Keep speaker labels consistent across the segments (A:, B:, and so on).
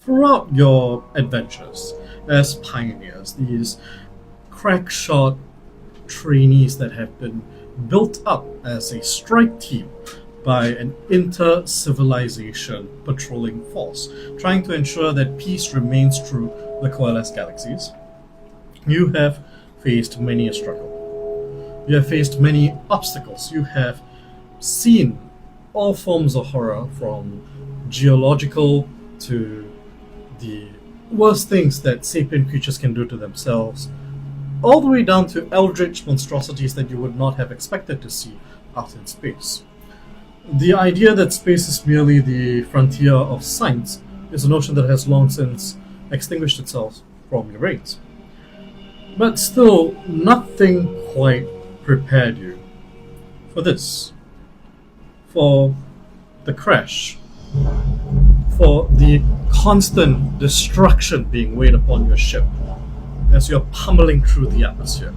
A: throughout your adventures as pioneers, these crack-shot trainees that have been built up as a strike team by an inter-civilization patrolling force, trying to ensure that peace remains through the coalesced galaxies, you have faced many a struggle. You have faced many obstacles. You have seen all forms of horror, from geological to the worst things that sapient creatures can do to themselves, all the way down to eldritch monstrosities that you would not have expected to see out in space. The idea that space is merely the frontier of science is a notion that has long since extinguished itself from your brains. But still, nothing quite prepared you for this. For the crash. For the constant destruction being weighed upon your ship as you're pummeling through the atmosphere.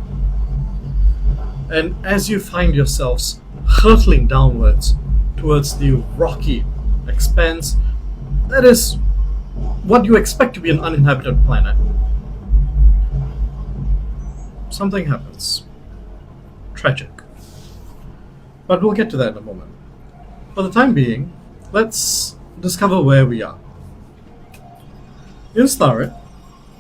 A: And as you find yourselves hurtling downwards towards the rocky expanse that is what you expect to be an uninhabited planet, something happens. Tragic. But we'll get to that in a moment. For the time being, let's discover where we are. In Starot,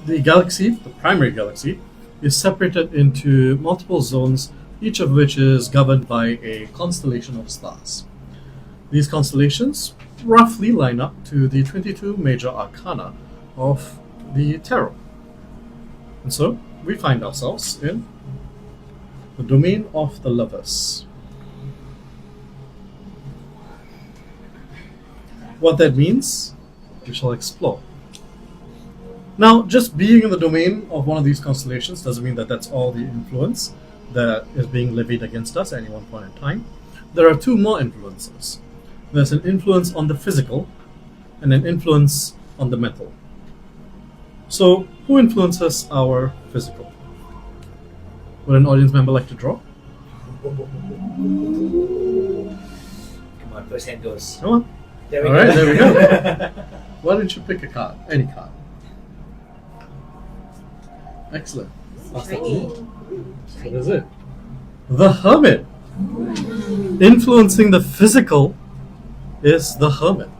A: the galaxy, the primary galaxy, is separated into multiple zones, each of which is governed by a constellation of stars. These constellations roughly line up to the 22 major arcana of the tarot. And so, we find ourselves in the domain of the lovers. What that means, we shall explore. Now, just being in the domain of one of these constellations doesn't mean that that's all the influence that is being levied against us at any one point in time. There are two more influences. There's an influence on the physical and an influence on the mental. So, who influences our physical? Would an audience member like to draw?
B: Come on, first hand goes.
A: Come on.
B: There we
A: All
B: go.
A: right, there we go. Why don't you pick a card? Any card. Excellent. What is it? The Hermit. Influencing the physical is the Hermit.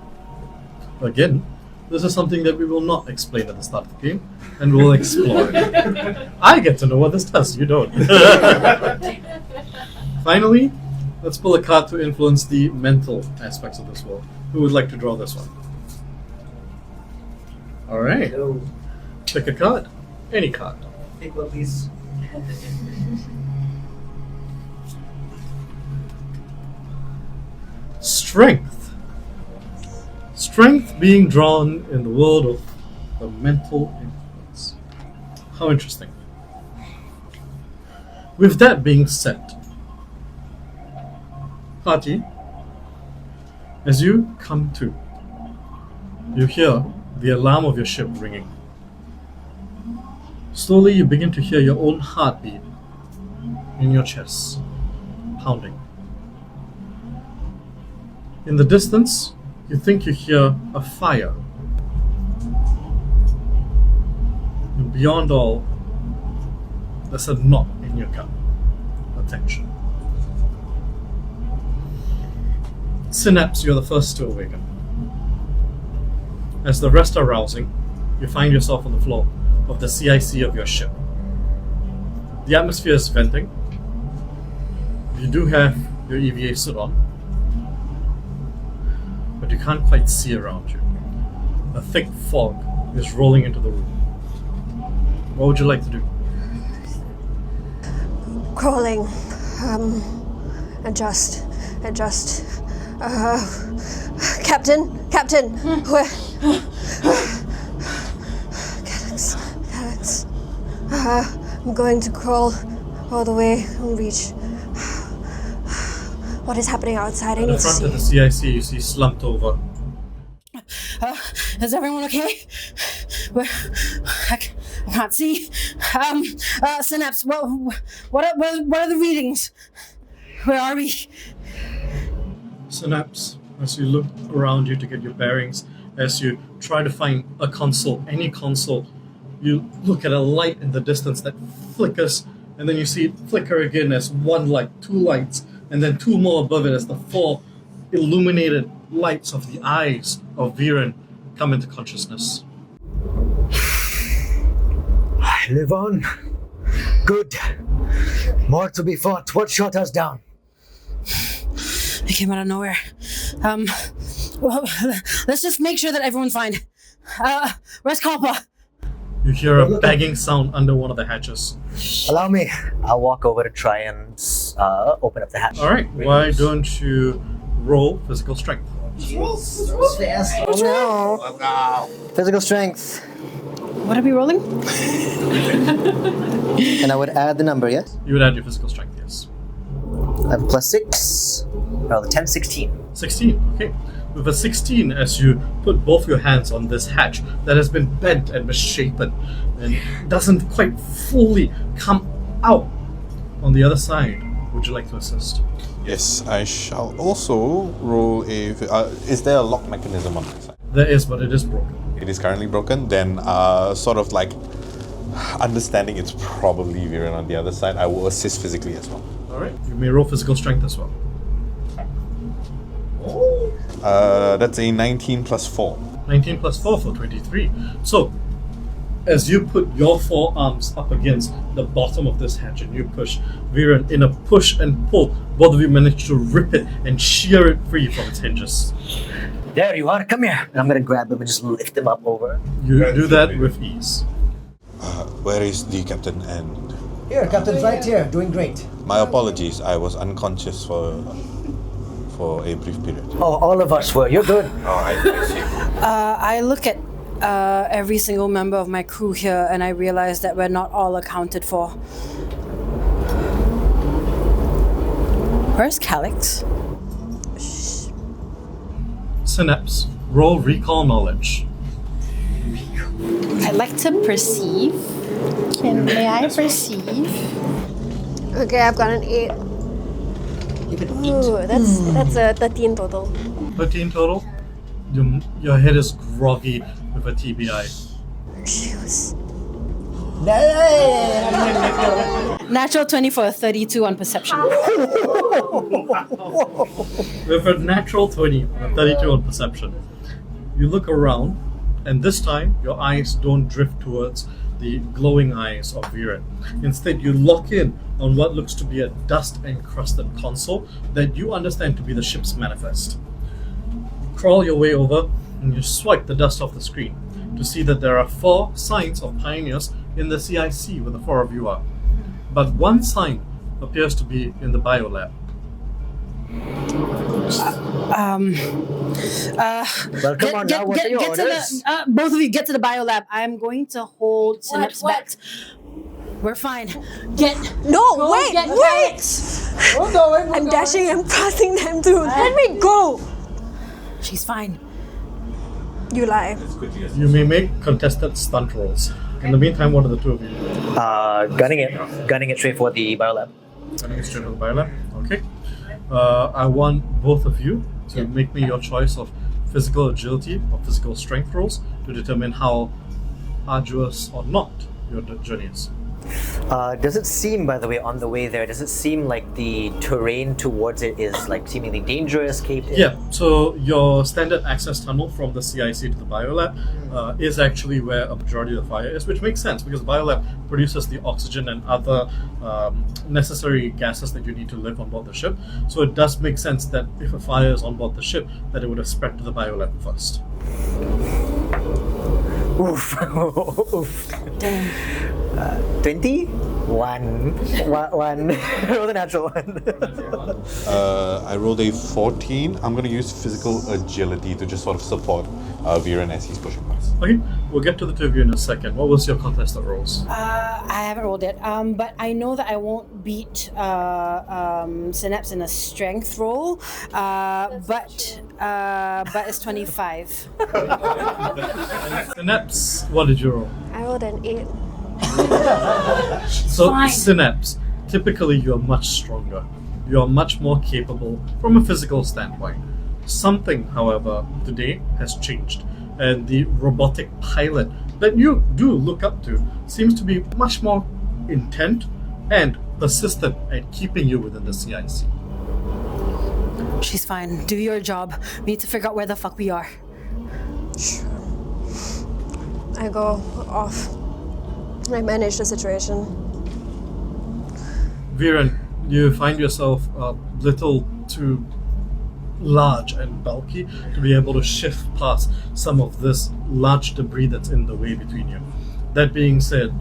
A: Again, this is something that we will not explain at the start of the game, and we'll explore it. I get to know what this does, you don't. Finally, let's pull a card to influence the mental aspects of this world. Who would like to draw this one? Alright.
B: Hello.
A: Pick a card. Any card.
B: Take one, please.
A: Strength. Strength being drawn in the world of the mental influence. How interesting. With that being said, party, as you come to, you hear the alarm of your ship ringing. Slowly you begin to hear your own heartbeat in your chest, pounding. In the distance, you think you hear a fire. And beyond all, there's a knot in your gut. Attention. Synapse, you're the first to awaken. As the rest are rousing, you find yourself on the floor of the CIC of your ship. The atmosphere is venting. You do have your EVA suit on, but you can't quite see around you. A thick fog is rolling into the room. What would you like to do?
C: Crawling. Adjust. Captain, where? Galax. I'm going to crawl all the way and reach. What is happening outside? I need to see.
A: In front of the CIC, you see slumped over.
D: Is everyone okay? I can't see. Synapse. What are the readings? Where are we?
A: Synapse, as you look around you to get your bearings as you try to find a console, any console. You look at a light in the distance that flickers, and then you see it flicker again as one light, two lights, and then two more above it as the four illuminated lights of the eyes of Viren come into consciousness.
E: Live on. Good. More to be fought. What shot us down?
D: They came out of nowhere. Well, let's just make sure that everyone's fine. Where's Kalpa?
A: You hear a banging sound under one of the hatches.
E: Allow me. I'll walk over to try and open up the hatch.
A: Alright, why don't you roll physical strength?
E: Oh no. Physical strength.
D: What are we rolling?
E: And I would add the number, yes?
A: You would add your physical strength, yes.
E: I have +6. Well, 10, 16.
A: 16, okay. With a 16, as you put both your hands on this hatch that has been bent and misshapen and doesn't quite fully come out on the other side, would you like to assist?
F: Yes, I shall also roll a... is there a lock mechanism on that side?
A: There is, but it is broken.
F: It is currently broken, then sort of like understanding it's probably Viren on the other side, I will assist physically as well.
A: Alright, you may roll physical strength as well.
F: That's a 19 plus 4.
A: 19 plus 4 for 23. So, as you put your forearms up against the bottom of this hatch and you push Viren in a push and pull, both of you manage to rip it and shear it free from its hinges.
E: There you are. Come here. And I'm going to grab him and just lift him up over.
A: You do that with ease.
F: Where is the captain and...
B: Here, Captain's right here, doing great.
F: My apologies, I was unconscious for a brief period.
E: Oh, all of us were. You're good.
F: Alright, I see.
D: I look at every single member of my crew here and I realize that we're not all accounted for. Where's Calyx?
A: Synapse, roll recall knowledge.
G: I'd like to perceive. May I perceive?
C: Okay, I've got an 8. Ooh, that's a 13 total.
A: 13 total. Your head is groggy with a TBI.
C: Shoes.
D: Natural 20 for a 32 on perception.
A: With a natural 20 and a 32 on perception, you look around, and this time your eyes don't drift towards the glowing eyes of Viren. Instead, you lock in on what looks to be a dust-encrusted console that you understand to be the ship's manifest. You crawl your way over, and you swipe the dust off the screen to see that there are 4 signs of pioneers in the CIC where the 4 of you are. But one sign appears to be in the biolab.
E: Well, come on now. What are your
D: get to
E: orders?
D: the, both of you get to the biolab. I'm going to hold Synapse back. We're fine.
C: No, wait!
D: Calyx.
B: We're going.
C: I'm dashing and passing them through. Let me go!
D: She's fine.
C: You lie.
A: You may make contested stunt rolls. In the meantime, what are the two of you doing?
E: Gunning it straight for the biolab.
A: Running straight to the biolab? Okay. I want both of you to make me your choice of physical agility or physical strength rolls to determine how arduous or not your journey is.
E: Does it seem, by the way, on the way there, does it seem like the terrain towards it is like seemingly dangerous, caved in?
A: Yeah, so your standard access tunnel from the CIC to the biolab is actually where a majority of the fire is, which makes sense because the biolab produces the oxygen and other necessary gases that you need to live on board the ship. So it does make sense that if a fire is on board the ship, that it would have spread to the biolab first.
E: Oof. Oof.
D: Damn.
E: 20? One. Roll the natural one.
F: I rolled a 14. I'm going to use physical agility to just sort of support Viren as he's pushing past.
A: Okay, we'll get to the two of you in a second. What was your contested rolls?
D: I haven't rolled it, but I know that I won't beat Synapse in a strength roll, but it's 25.
A: Synapse, what did you roll?
C: I rolled an 8.
A: So,
D: Fine.
A: Synapse, typically you are much stronger. You are much more capable from a physical standpoint. Something, however, today has changed. and the robotic pilot that you do look up to seems to be much more intent and persistent at keeping you within the CIC.
D: She's fine. Do your job. We need to figure out where the fuck we are.
C: I go off. I manage the situation.
A: Viren, you find yourself a little too large and bulky to be able to shift past some of this large debris that's in the way between you. That being said,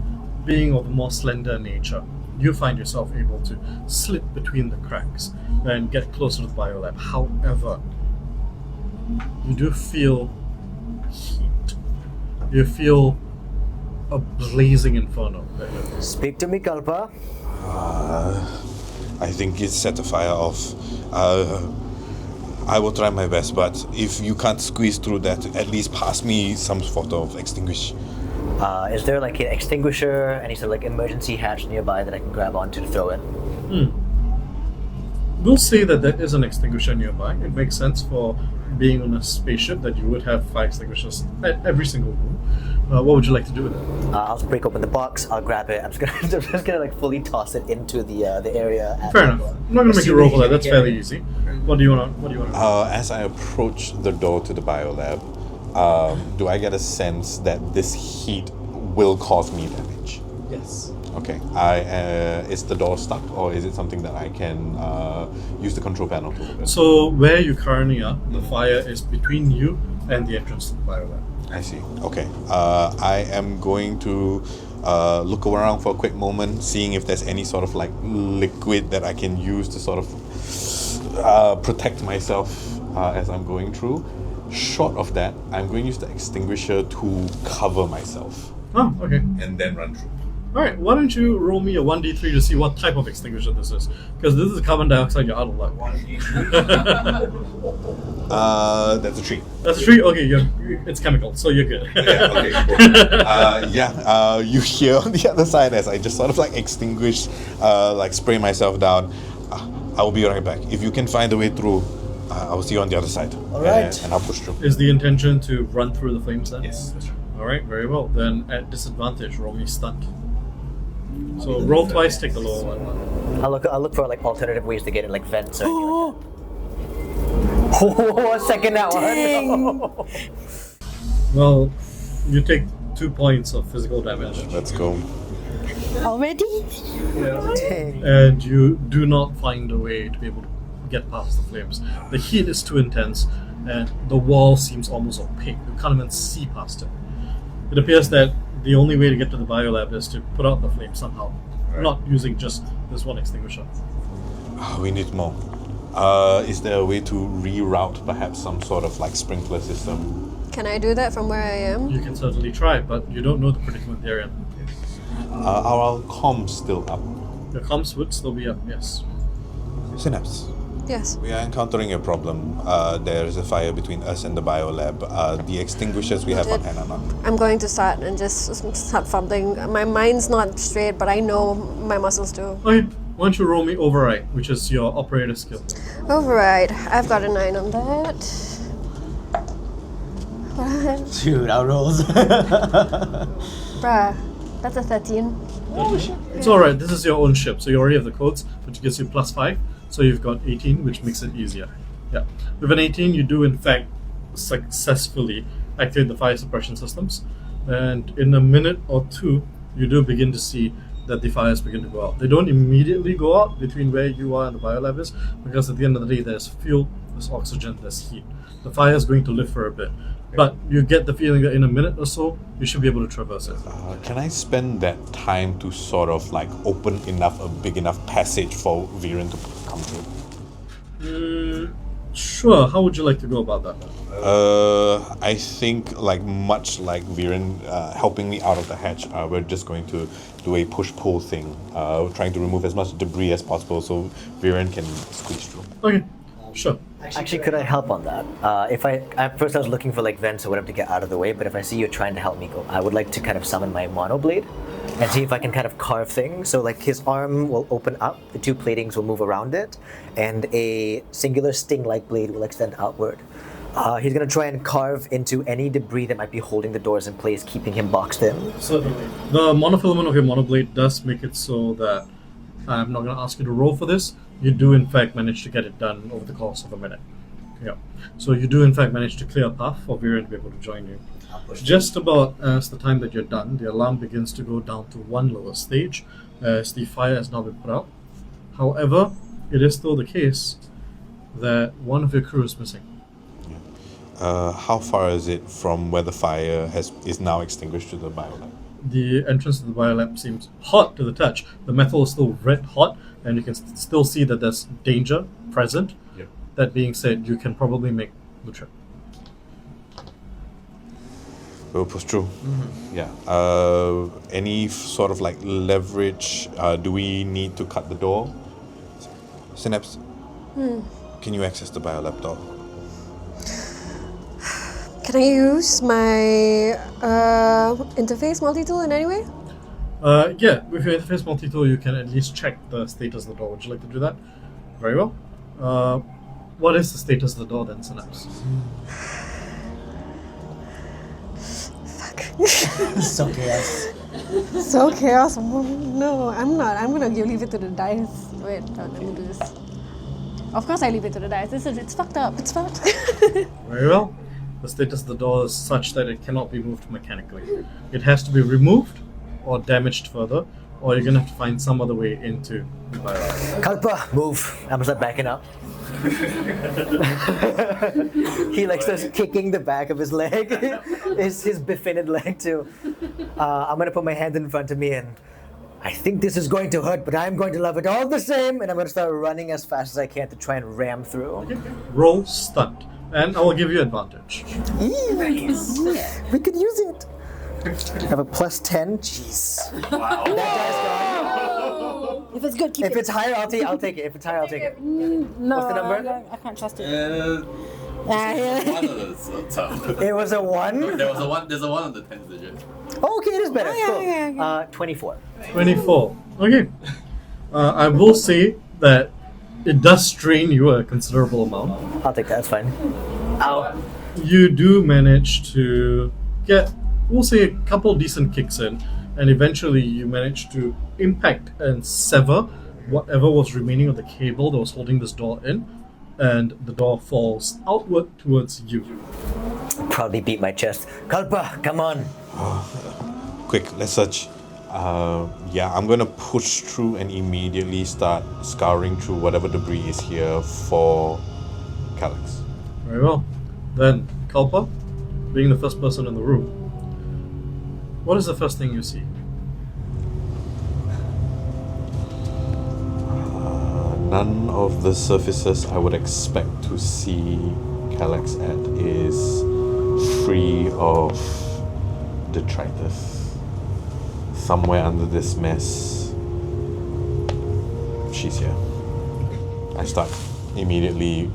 A: being of a more slender nature, you find yourself able to slip between the cracks and get closer to the biolab. However, you do feel heat. You feel a blazing inferno.
E: Speak to me, Kalpa.
F: I think it's set the fire off. I will try my best, but if you can't squeeze through that, at least pass me some sort of extinguish.
E: Is there like an extinguisher, any sort of like emergency hatch nearby that I can grab onto to throw in?
A: We'll say that there is an extinguisher nearby. It makes sense for being on a spaceship that you would have fire extinguishers at every single room. What would you like to do with it?
E: I'll just break open the box. I'll grab it. I'm just gonna like fully toss it into the area.
A: Fair enough. I'm not gonna make you roll for that. That's fairly easy. What do you want to?
F: As I approach the door to the biolab, do I get a sense that this heat will cause me damage?
A: Yes.
F: Okay. Is the door stuck, or is it something that I can use the control panel to open?
A: So where you currently are, the fire is between you and the entrance to the biolab.
F: I see. Okay. I am going to look around for a quick moment, seeing if there's any sort of like liquid that I can use to sort of protect myself as I'm going through. Short of that, I'm going to use the extinguisher to cover myself.
A: Oh, okay.
F: And then run through.
A: Alright, why don't you roll me a 1d3 to see what type of extinguisher this is? Because this is carbon dioxide, you're out of luck.
F: That's a 3.
A: That's a 3? Okay, it's chemical, so you're good.
F: Yeah, okay, cool. You hear on the other side as I just sort of like extinguish, like spray myself down. I will be right back. If you can find a way through, I will see you on the other side.
B: Alright.
F: And I'll push through.
A: Is the intention to run through the flames then?
F: Yes, that's right.
A: Alright, very well. Then at disadvantage, roll me stunt. So roll twice, take the lower one.
E: I'll look for like alternative ways to get in, like vents or anything like that. Oh, second that one.
A: Well, you take 2 points of physical damage.
F: Let's go.
G: Already?
A: And you do not find a way to be able to get past the flames. The heat is too intense, and the wall seems almost opaque. You can't even see past it. It appears that the only way to get to the biolab is to put out the flame somehow, not using just this one extinguisher.
F: We need more. Is there a way to reroute perhaps some sort of like sprinkler system?
C: Can I do that from where I am?
A: You can certainly try, but you don't know the predicament they're in.
F: Are our comms still up?
A: Your comms would still be up, yes.
F: Synapse.
C: Yes.
F: We are encountering a problem. There is a fire between us and the biolab. The extinguishers we have on hand are not.
C: I'm going to start and just start fumbling. My mind's not straight, but I know my muscles do.
A: Okay, why don't you roll me Override, which is your operator skill.
C: Override. I've got a 9 on that. What?
B: Dude, our rolls.
C: Bruh, that's a 13.
A: It's alright, this is your own ship, so you already have the codes, which gives you +5. So you've got 18, which makes it easier. Yeah. With an 18, you do in fact successfully activate the fire suppression systems. And in a minute or two, you do begin to see that the fires begin to go out. They don't immediately go out between where you are and the biolab is, because at the end of the day, there's fuel, there's oxygen, there's heat. The fire is going to live for a bit. But you get the feeling that in a minute or so, you should be able to traverse it.
F: Can I spend that time to sort of like open a big enough passage for Viren to come through?
A: Sure, how would you like to go about that?
F: I think like much like Viren helping me out of the hatch, we're just going to do a push-pull thing, trying to remove as much debris as possible so Viren can squeeze through.
A: Okay, sure.
E: Actually, could I help on that? If at first I was looking for like vents or whatever to get out of the way, but if I see you trying to help me go, I would like to kind of summon my monoblade and see if I can kind of carve things. So like his arm will open up, the 2 platings will move around it, and a singular sting-like blade will extend outward. He's gonna try and carve into any debris that might be holding the doors in place, keeping him boxed in.
A: Certainly. The monofilament of your monoblade does make it so that I'm not going to ask you to roll for this. You do, in fact, manage to get it done over the course of a minute. Yeah. So you do, in fact, manage to clear a path for Viren to be able to join you. Just about as the time that you're done, the alarm begins to go down to one lower stage as the fire has now been put out. However, it is still the case that one of your crew is missing.
F: How far is it from where the fire is now extinguished to the biolab?
A: The entrance to the biolab seems hot to the touch. The metal is still red hot, and you can still see that there's danger present.
F: Yep.
A: That being said, you can probably make the trip.
F: We'll push through. Yeah. Any sort of like leverage? Do we need to cut the door? Synapse, can you access the biolab door?
C: Can I use my interface multi-tool in any way?
A: Yeah, with your interface multi-tool, you can at least check the status of the door. Would you like to do that? Very well. What is the status of the door then, Synapse?
C: Fuck.
B: So chaos.
C: So chaos. No, I'm not. I'm gonna leave it to the dice. Wait, let me do this. Of course I leave it to the dice. It's fucked up. It's fucked.
A: Very well. The status of the door is such that it cannot be moved mechanically. It has to be removed or damaged further, or you're gonna have to find some other way into the biolab.
E: Kalpa, move. I'm gonna start backing up. He like starts kicking the back of his leg, his befitted leg too. I'm gonna put my hand in front of me and I think this is going to hurt, but I'm going to love it all the same, and I'm gonna start running as fast as I can to try and ram through.
A: Roll stunt, and I will give you advantage.
E: Nice. We could use it. I have a plus 10. Jeez.
H: Wow.
E: That dice gone.
D: If it's good, keep
E: If
D: it.
E: it's higher, I'll take it. If it's higher, I'll take it.
D: No,
E: What's the number?
D: I can't trust it.
H: One of those so tough.
E: It was a 1.
H: There's a 1 on the 10th digit.
E: Oh, okay, it is better.
C: Oh, yeah,
E: Cool.
C: yeah, yeah.
E: 24.
A: 24. Okay. I will say that it does strain you a considerable amount.
E: I'll take that. That's fine. Ow.
A: You do manage to get, we'll say, a couple decent kicks in, and eventually you manage to impact and sever whatever was remaining of the cable that was holding this door in, and the door falls outward towards you.
E: Proudly beat my chest. Kalpa, come on.
F: Quick, let's search. Yeah, I'm gonna push through and immediately start scouring through whatever debris is here for Calyx.
A: Very well. Then, Kalpa, being the first person in the room, what is the first thing you see?
F: None of the surfaces I would expect to see Calyx at is free of detritus. Somewhere under this mess, she's here. I start immediately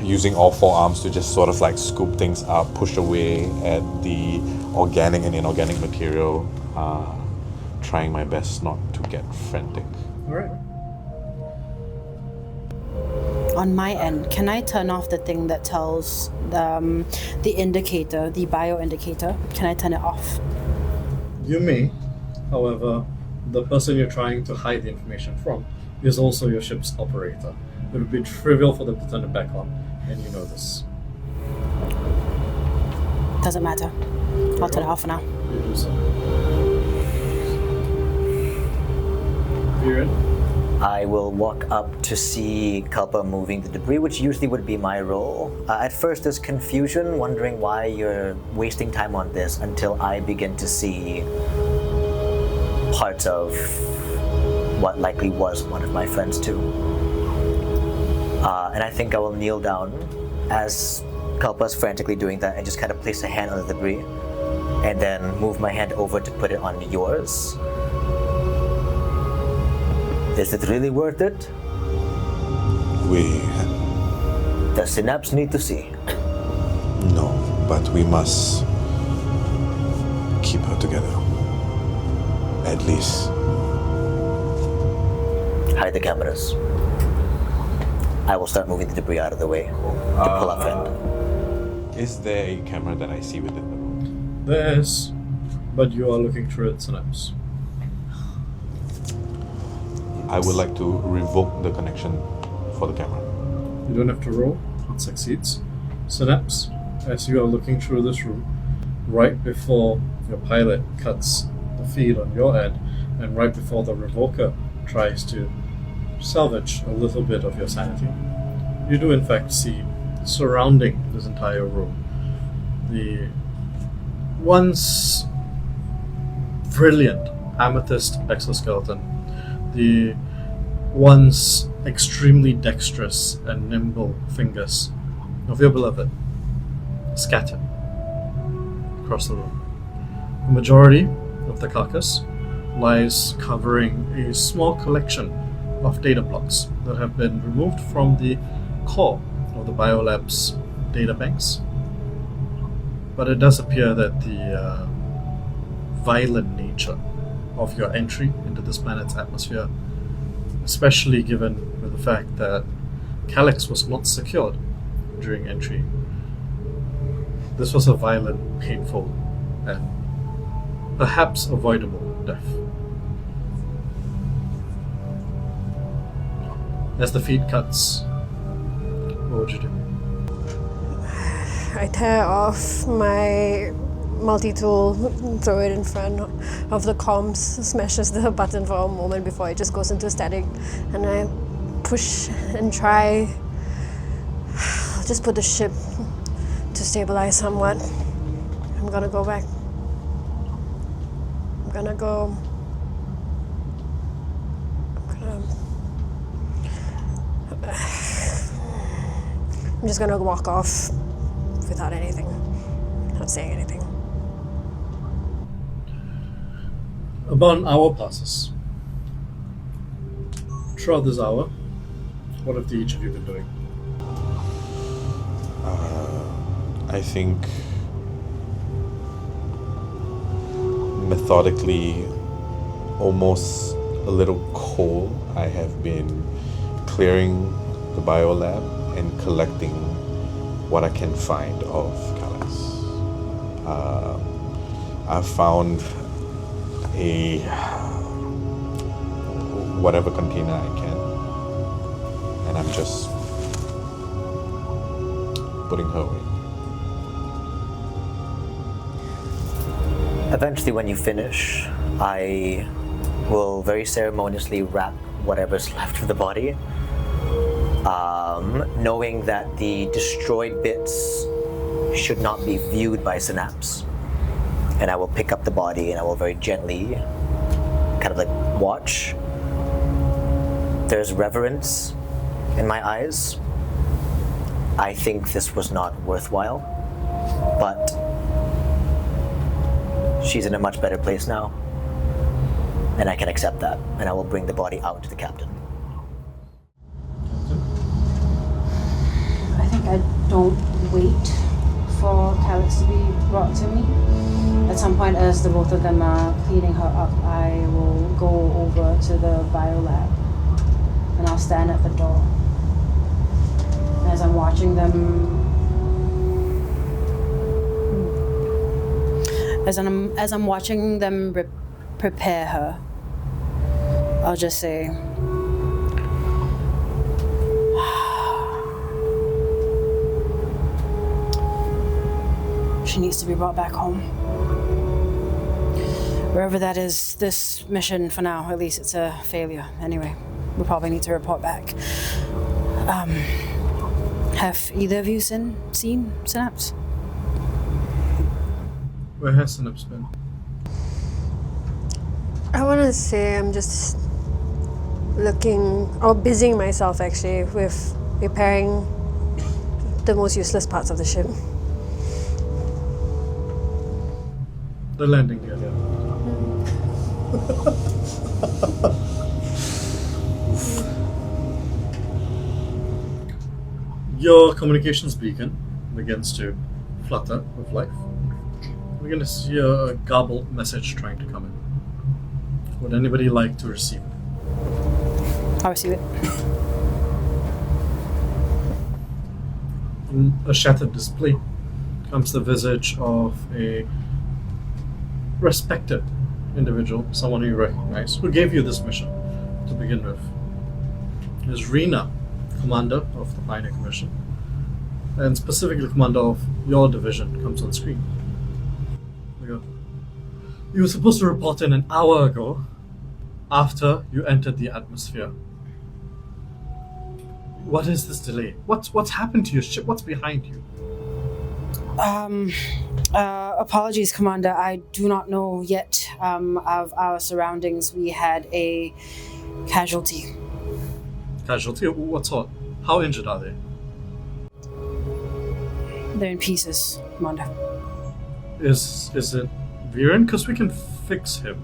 F: using all 4 arms to just sort of like scoop things up, push away at the organic and inorganic material, trying my best not to get frantic.
A: Alright.
D: On my end, can I turn off the thing that tells the indicator, the bio indicator? Can I turn it off?
A: You may. However, the person you're trying to hide the information from is also your ship's operator. It would be trivial for them to turn it back on, and you know this.
D: Doesn't matter. I'll turn it off for now.
A: You do so. Viren?
E: I will walk up to see Kalpa moving the debris, which usually would be my role. At first there's confusion, wondering why you're wasting time on this, until I begin to see parts of what likely was one of my friends too. And I think I will kneel down as Kalpa's frantically doing that and just kind of place a hand on the debris and then move my hand over to put it on yours. Is it really worth it? The synapse need to see.
F: No, but we must keep her together. At least.
E: Hide the cameras. I will start moving the debris out of the way to pull our friend.
F: Is there a camera that I see within the room?
A: There is, but you are looking through its synapse.
F: I would like to revoke the connection for the camera.
A: You don't have to roll, it succeeds. Synapse, as you are looking through this room, right before your pilot cuts the feed on your end, and right before the revoker tries to salvage a little bit of your sanity, you do in fact see, surrounding this entire room, the once brilliant amethyst exoskeleton, the once extremely dexterous and nimble fingers of your beloved, scattered across the room. The majority of the carcass lies covering a small collection of data blocks that have been removed from the core of the biolab's data banks. But it does appear that the violent nature of your entry into this planet's atmosphere, especially given with the fact that Calyx was not secured during entry, this was a violent, painful, and perhaps avoidable death. As the feed cuts, what would you do?
C: I tear off my multi-tool, throw it in front of the comms, smashes the button for a moment before it just goes into static, and I push and try. I'll just put the ship to stabilize somewhat. I'm gonna go back. I'm gonna go. I'm just gonna walk off without anything, not saying anything.
A: About an hour passes. Throughout this hour, what have each of you been doing?
F: I think methodically, almost a little cold, I have been clearing the biolab and collecting what I can find of Calyx. I've found a whatever container I can, and I'm just putting her away.
E: Eventually, when you finish, I will very ceremoniously wrap whatever's left of the body, knowing that the destroyed bits should not be viewed by Synapse. And I will pick up the body and I will very gently kind of like watch. There's reverence in my eyes. I think this was not worthwhile, but she's in a much better place now, and I can accept that, and I will bring the body out to the captain.
D: I think I don't wait for Calyx to be brought to me. At some point, as the both of them are cleaning her up, I will go over to the biolab, and I'll stand at the door. As I'm watching them, as I'm watching them prepare her, I'll just say, she needs to be brought back home. Wherever that is, this mission for now, at least it's a failure. Anyway, we probably need to report back. Have either of you seen Synapse?
A: Where has Synapse been?
C: I want to say I'm just looking, or busying myself actually, with repairing the most useless parts of the ship.
A: The landing gear. Your communications beacon begins to flutter with life. We're going to see a garbled message trying to come in. Would anybody like to receive it?
D: I'll receive it.
A: In a shattered display, comes the visage of a respected individual, someone you recognize, who gave you this mission to begin with. It is Rena, commander of the Pioneer Commission, and specifically commander of your division, comes on screen. We go, you were supposed to report in an hour ago, after you entered the atmosphere. What is this delay? What's happened to your ship? What's behind you?
D: Apologies, Commander. I do not know yet of our surroundings. We had a casualty.
A: Casualty? What sort? How injured are they?
D: They're in pieces, Commander.
A: Is it Viren? Because we can fix him.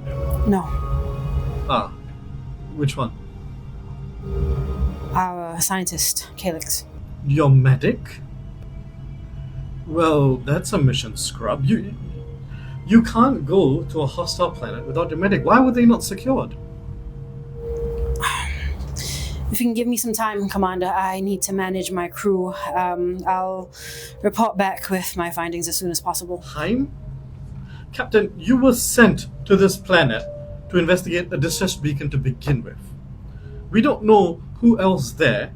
D: No,
A: Ah, which one?
D: our scientist, Calyx.
A: Your medic? Well, that's a mission scrub. You can't go to a hostile planet without your medic. Why were they not secured?
D: If you can give me some time, Commander, I need to manage my crew. I'll report back with my findings as soon as possible.
A: Time? Captain, you were sent to this planet to investigate a distress beacon to begin with. We don't know who else there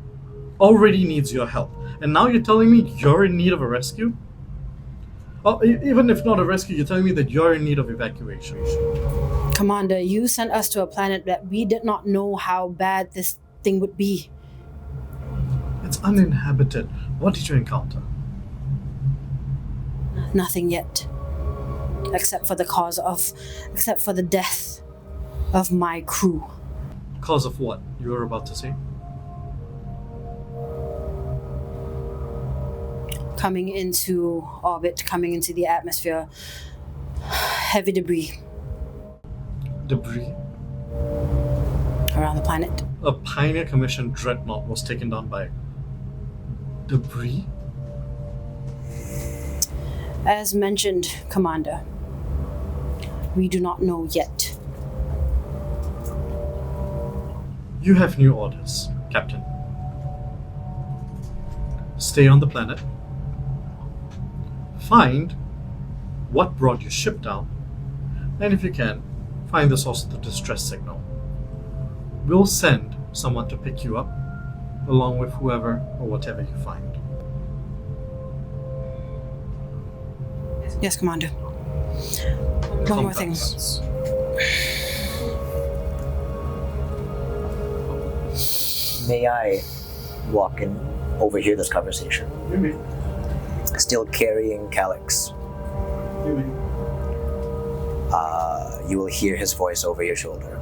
A: already needs your help. And now you're telling me you're in need of a rescue? Or even if not a rescue, you're telling me that you're in need of evacuation.
D: Commander, you sent us to a planet that we did not know how bad this thing would be.
A: It's uninhabited. What did you encounter?
D: Nothing yet. Except for the death of my crew.
A: Cause of what? You were about to say?
D: Coming into orbit, coming into the atmosphere. Heavy debris
A: Debris?
D: around the planet.
A: A Pioneer Commission dreadnought was taken down by debris?
D: As mentioned, Commander, we do not know yet.
A: You have new orders, Captain. Stay on the planet. Find what brought your ship down. And if you can, find the source of the distress signal. We'll send someone to pick you up, along with whoever or whatever you find.
D: Yes, Commander. One more thing.
A: Contacts.
E: May I walk in, overhear this conversation?
A: You may.
E: Still carrying Calyx.
A: You may.
E: You will hear his voice over your shoulder.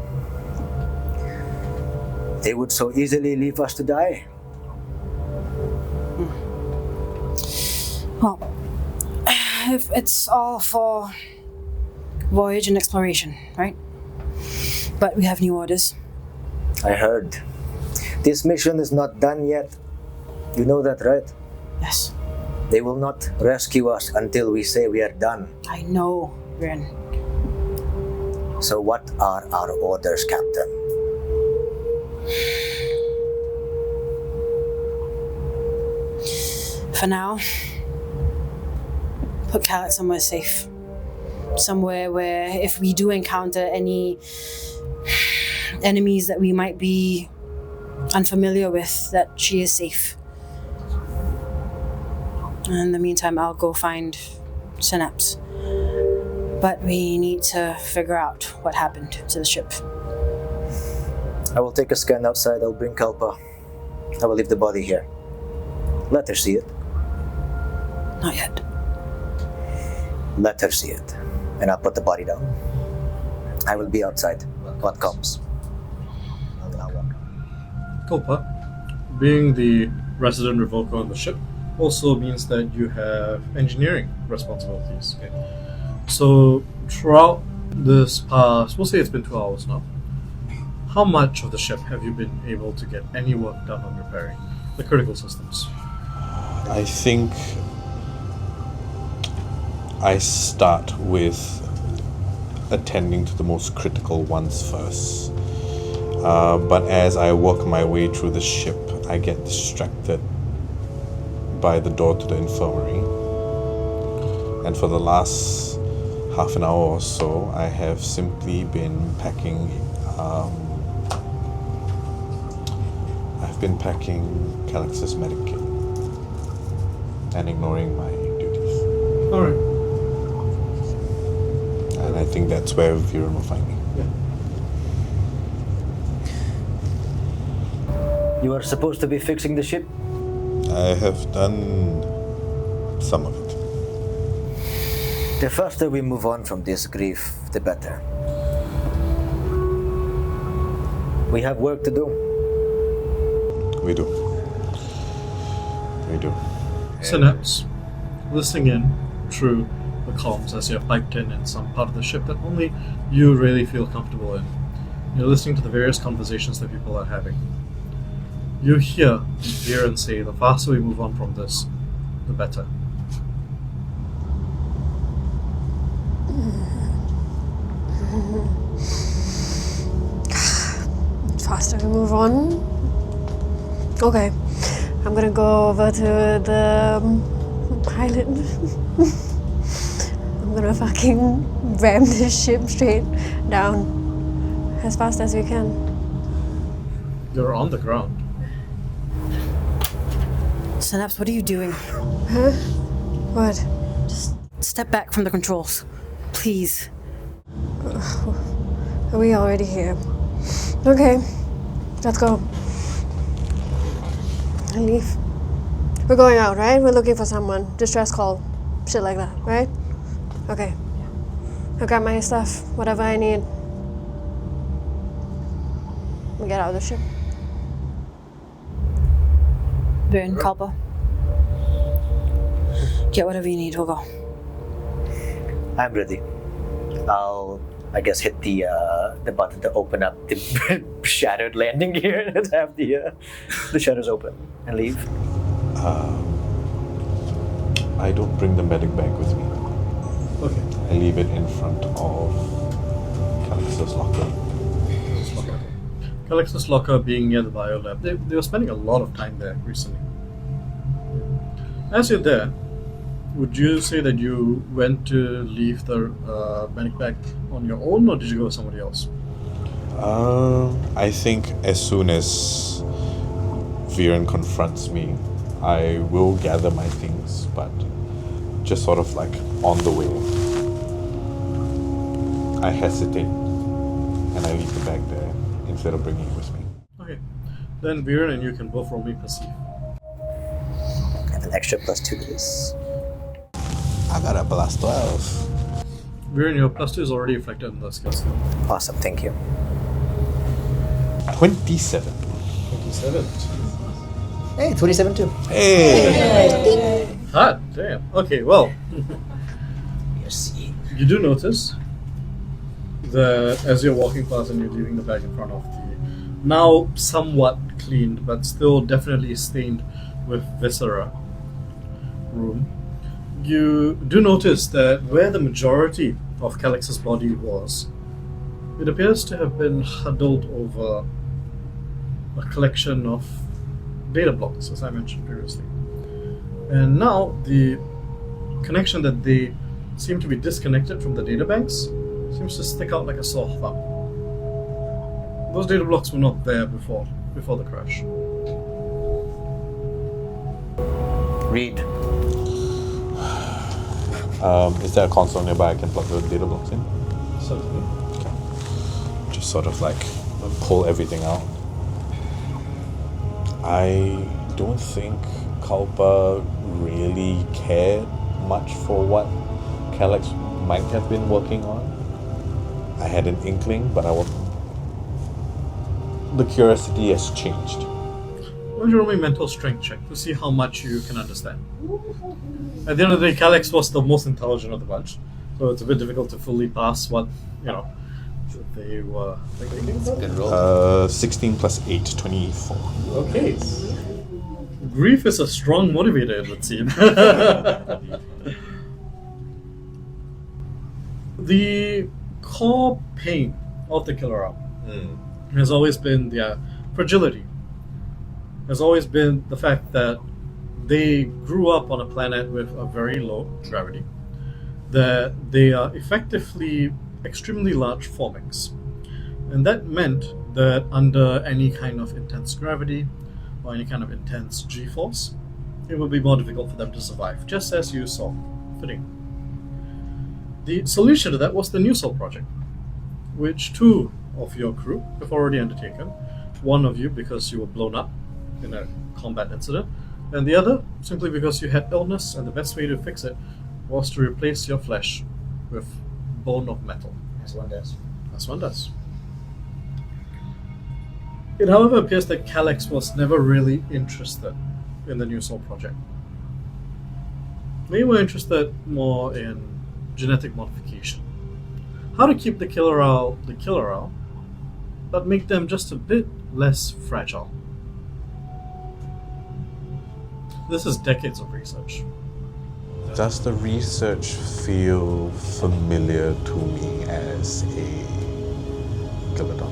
E: They would so easily leave us to die.
D: Well, if it's all for voyage and exploration, right? But we have new orders.
E: I heard. This mission is not done yet. You know that, right?
D: Yes,
E: They will not rescue us until we say we are done.
D: I know, Ren.
E: So what are our orders, Captain?
D: For now, put Calyx somewhere safe. Somewhere where if we do encounter any enemies that we might be unfamiliar with, that she is safe. In the meantime, I'll go find Synapse. But we need to figure out what happened to the ship.
E: I will take a scan outside. I'll bring Kalpa. I will leave the body here. Let her see it.
D: Not yet.
E: Let her see it. And I'll put the body down. I will be outside. What comes? I'll walk.
A: Kulpa, being the resident revoker on the ship, also means that you have engineering responsibilities. Okay. So, throughout this past, we'll say it's been 2 hours now, how much of the ship have you been able to get any work done on repairing the critical systems?
F: I think I start with attending to the most critical ones first. But as I work my way through the ship, I get distracted by the door to the infirmary. And for the last half an hour or so, I have simply been packing. I've been packing Calix's medic kit and ignoring my duties.
A: Alright.
F: And I think that's where Viren will find me.
E: You are supposed to be fixing the ship?
F: I have done some of it.
E: The faster we move on from this grief, the better. We have work to do.
F: We do. We do.
A: Synapse, listening in through the comms as you're piped in some part of the ship that only you really feel comfortable in. You're listening to the various conversations that people are having. You hear Viren say, the faster we move on from this, the better.
C: Faster we move on. Okay, I'm gonna go over to the island. I'm gonna fucking ram this ship straight down as fast as we can.
A: You're on the ground.
I: Synapse, what are you doing?
C: Huh? What?
I: Step back from the controls. Please.
C: Are we already here? Okay, let's go. And leave. We're going out, right? We're looking for someone. Distress call. Shit like that, right? Okay. I'll grab my stuff, whatever I need. We get out of the ship.
I: Viren, Kalpa. Get whatever you need, we'll go.
E: I'm ready. I'll, I guess, hit the button to open up the shattered landing gear and have the shutters open and leave.
F: I don't bring the medic bag with me.
A: Okay.
F: I leave it in front of Calix's locker.
A: Calix's locker being near the biolab. They were spending a lot of time there recently. As you're there, would you say that you went to leave the medic bag on your own, or did you go with somebody else?
F: I think as soon as Viren confronts me, I will gather my things, but just sort of like on the way, I hesitate and I leave the bag there instead of bringing it with me.
A: Okay. Then Viren and you can both roll me perceive.
E: And an extra +2 to this.
F: I got a +12.
A: Viren, your +2 is already reflected in the skill skill.
E: Awesome, thank you.
F: 27.
A: 27.
B: Hey, 27 too.
F: Hey!
A: Hot damn. Okay, well,
B: Yes.
A: you do notice that as you're walking past and you're leaving the bag in front of the now somewhat cleaned but still definitely stained with viscera room, you do notice that where the majority of Calix's body was, it appears to have been huddled over a collection of data blocks, as I mentioned previously. And now the connection that they seem to be disconnected from the data banks seems to stick out like a sore thumb. Those data blocks were not there before the crash.
E: Read.
F: Is there a console nearby I can plug the data blocks in?
A: Certainly.
F: Okay. Just sort of like pull everything out. I don't think Kalpa really cared much for what Calix might have been working on. I had an inkling, but the curiosity has changed.
A: Why don't you roll me a mental strength check to see how much you can understand? At the end of the day, Calix was the most intelligent of the bunch, so it's a bit difficult to fully pass what, they were thinking.
H: Good roll.
F: 16 plus 8, 24.
A: Okay. Grief is a strong motivator, it would seem. The core pain of the killer app has always been their fragility. Has always been the fact that they grew up on a planet with a very low gravity. that they are effectively extremely large formings. And that meant that under any kind of intense gravity or any kind of intense G-force, it would be more difficult for them to survive, just as you saw fitting. The solution to that was the New Soul Project, which 2 of your crew have already undertaken. 1 of you because you were blown up in a combat incident, and the other simply because you had illness, and the best way to fix it was to replace your flesh with bone of metal.
B: As one does.
A: As one does. It, however, appears that Calyx was never really interested in the New Soul Project. They were interested more in genetic modification. How to keep the killer owl, but make them just a bit less fragile. This is decades of research.
F: Does the research feel familiar to me as a Gilladon?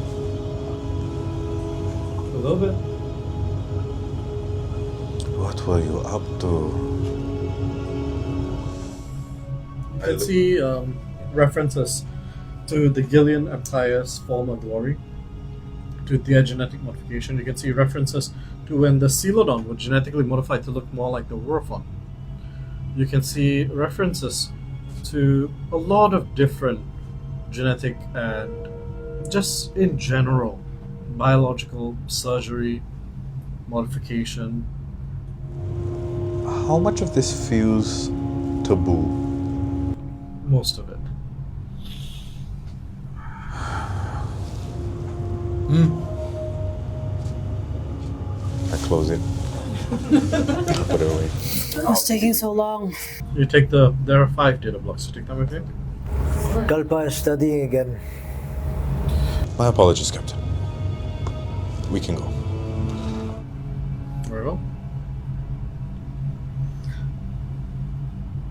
A: A little bit.
F: What were you up to?
A: You can see references to the Gillian Empire's former glory, to their genetic modification. You can see references to when the Coelodon were genetically modified to look more like the Wurfon. You can see references to a lot of different genetic and just in general biological surgery, modification.
F: How much of this feels taboo?
A: Most of it.
F: I close it. I put it away.
I: What's taking so long?
A: You take there are 5 data blocks. You take them with you?
E: Kalpa is studying again.
F: My apologies, Captain. We can go.
A: Very well.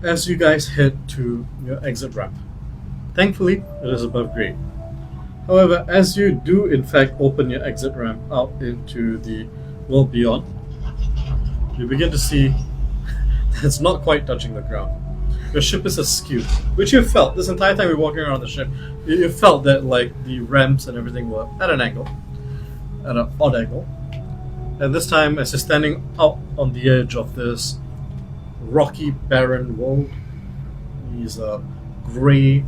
A: As you guys head to your exit ramp, thankfully it is above grade. However, as you do in fact open your exit ramp out into the world beyond, you begin to see that it's not quite touching the ground. Your ship is askew, which you felt this entire time you're walking around the ship. You felt that like the ramps and everything were at an angle, at an odd angle. And this time, as you're standing out on the edge of this rocky, barren world, these grey,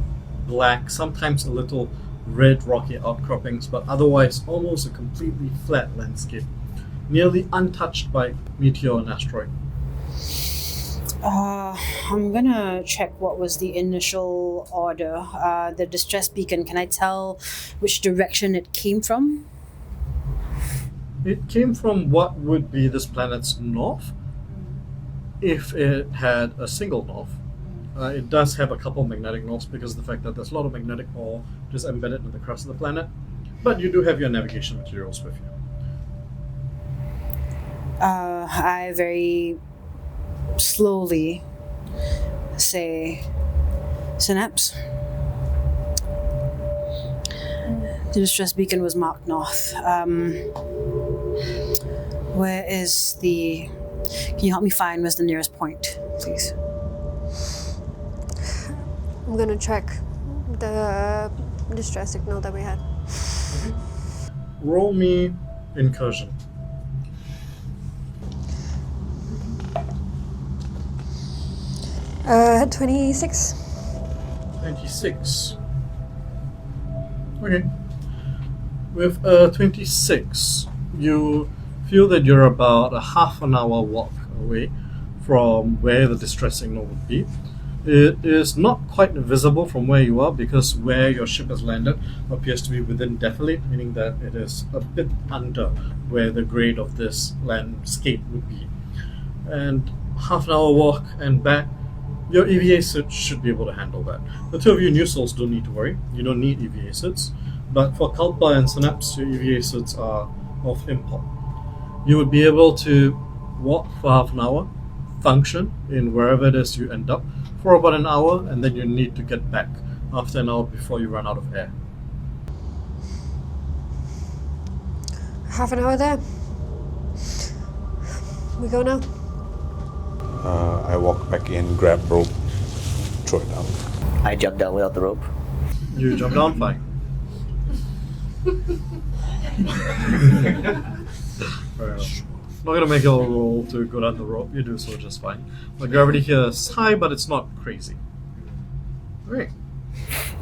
A: black, sometimes a little red rocky outcroppings, but otherwise almost a completely flat landscape, nearly untouched by meteor and asteroid.
I: I'm gonna check what was the initial order. The distress beacon, can I tell which direction it came from?
A: It came from what would be this planet's north, if it had a single north. It does have a couple magnetic norths because of the fact that there's a lot of magnetic ore just embedded in the crust of the planet. But you do have your navigation materials with you.
I: I very slowly say, Synapse. The distress beacon was marked north. Where is the... Can you help me find where's the nearest point, please?
C: I'm gonna check the distress signal that we had.
A: Roll me incursion.
C: 26.
A: 26. Okay. With 26, you feel that you're about a half an hour walk away from where the distress signal would be. It is not quite visible from where you are because where your ship has landed appears to be within defilade, meaning that it is a bit under where the grade of this landscape would be. And half an hour walk and back, your EVA suit should be able to handle that. The 2 of you new souls don't need to worry. You don't need EVA suits. But for Kalpa and Synapse, your EVA suits are of import. You would be able to walk for half an hour, function in wherever it is you end up for about an hour, and then you need to get back after an hour before you run out of air.
C: Half an hour there. We go now.
F: I walk back in, grab rope, throw it down.
E: I jump down without the rope.
A: You jump down, fine. Fair enough. Not gonna make a roll to go down the rope. You do so just fine. The gravity here is high, but it's not crazy. Great.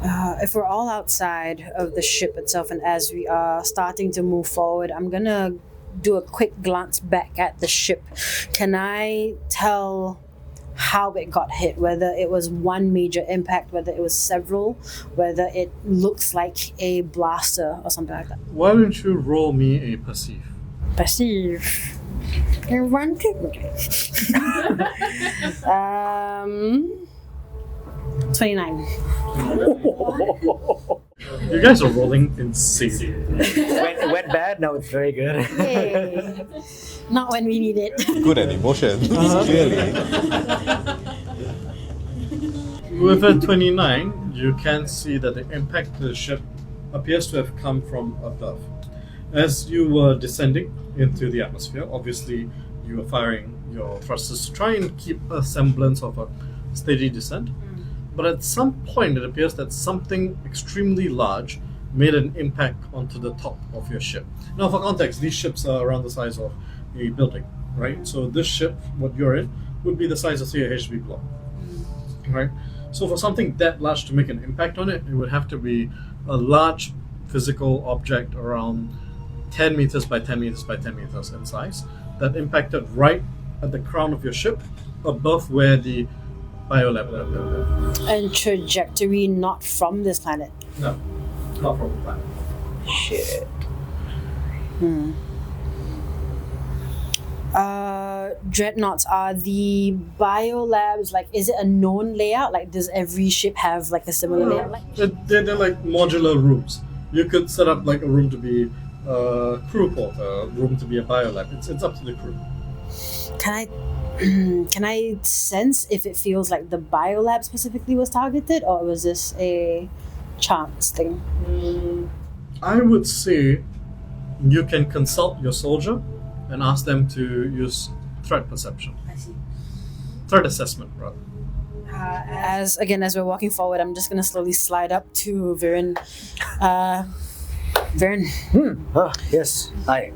I: If we're all outside of the ship itself, and as we are starting to move forward, I'm gonna do a quick glance back at the ship. Can I tell how it got hit? Whether it was one major impact, whether it was several, whether it looks like a blaster or something like that.
A: Why don't you roll me a perceive?
I: Perceive. 29.
A: You guys are rolling insane.
E: It went bad, now it's very good.
I: Yay. Not when we need it.
F: Good at emotions, clearly.
A: With a 29, you can see that the impact to the ship appears to have come from above. As you were descending into the atmosphere, obviously you were firing your thrusters to try and keep a semblance of a steady descent. But at some point, it appears that something extremely large made an impact onto the top of your ship. Now, for context, these ships are around the size of a building, right? So this ship, what you're in, would be the size of, say, a HB block, right? So for something that large to make an impact on it, it would have to be a large physical object around 10 meters by 10 meters by 10 meters in size that impacted right at the crown of your ship above where the biolab would.
I: And trajectory not from this planet.
A: No, not from the planet.
E: Shit.
I: Dreadnoughts, are the biolabs, like, is it a known layout? Like, does every ship have like a similar layout? Like,
A: They're like modular rooms. You could set up like a room to be a crew port, a room to be a biolab. It's up to the crew.
I: Can I sense if it feels like the biolab specifically was targeted, or was this a chance thing?
A: I would say you can consult your soldier and ask them to use threat perception.
I: I see.
A: Threat assessment, rather.
I: As we're walking forward, I'm just gonna slowly slide up to Viren. Viren.
E: Yes. Hi.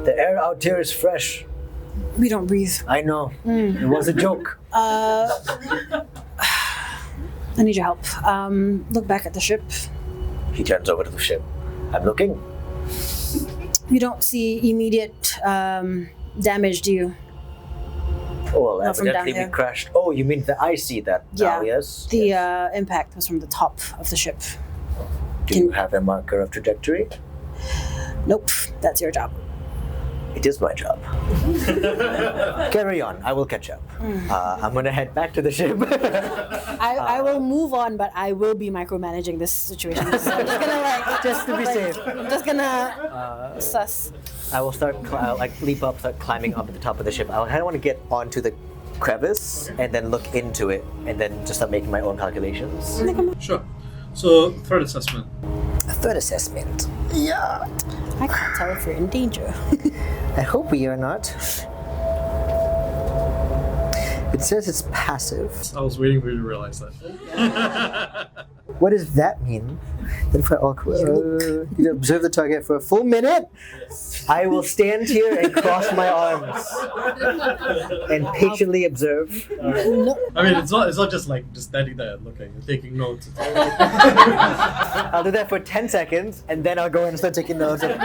E: The air out here is fresh.
I: We don't breathe.
E: I know. It was a joke.
I: I need your help. Look back at the ship.
E: He turns over to the ship. I'm looking.
I: You don't see immediate damage, do you?
E: Oh, well,
I: Not from down
E: evidently we
I: here.
E: crashed. Oh, you mean I see that now, yes?
I: The impact was from the top of the ship.
E: Do you have a marker of trajectory?
I: Nope, that's your job.
E: It is my job. Carry on, I will catch up. I'm gonna head back to the ship.
I: I will move on, but I will be micromanaging this situation. So I'm just gonna
E: Just to be safe.
I: I'm just gonna suss.
E: I will I'll leap up, start climbing up at the top of the ship. I kind of want to get onto the crevice and then look into it and then just start making my own calculations.
A: Sure. So, threat assessment.
B: A threat assessment.
I: I can't tell if you're in danger.
B: I hope we are not. It says it's passive.
A: I was waiting for you to realize that.
B: What does that mean? Then if I you observe the target for a full minute.
E: I will stand here and cross my arms and patiently observe.
A: I mean, it's not just like just standing there looking and taking notes.
E: I'll do that for 10 seconds and then I'll go and start taking notes. Take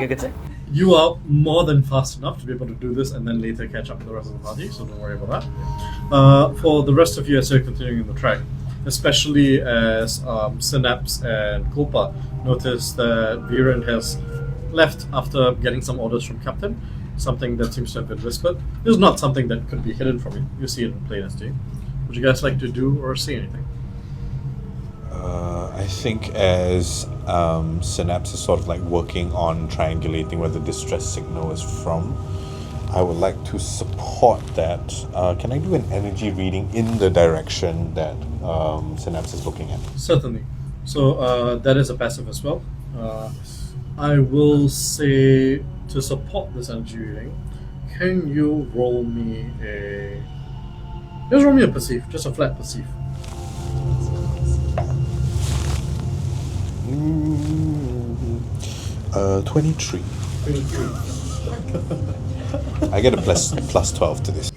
E: a good sec.
A: You are more than fast enough to be able to do this and then later catch up with the rest of the party, so don't worry about that. For the rest of you as you're continuing the track, especially as Synapse and Kulpa notice that Viren has left after getting some orders from Captain, something that seems to have been whispered. This is not something that could be hidden from you. You see it in plain as day. Would you guys like to do or see anything?
F: I think as Synapse is sort of like working on triangulating where the distress signal is from, I would like to support that. Can I do an energy reading in the direction that Synapse is looking at?
A: Certainly. So that is a passive as well. I will say to support this energy reading, can you roll me a Just roll me a perceive, just a flat perceive.
F: 23. I get a plus 12 to this.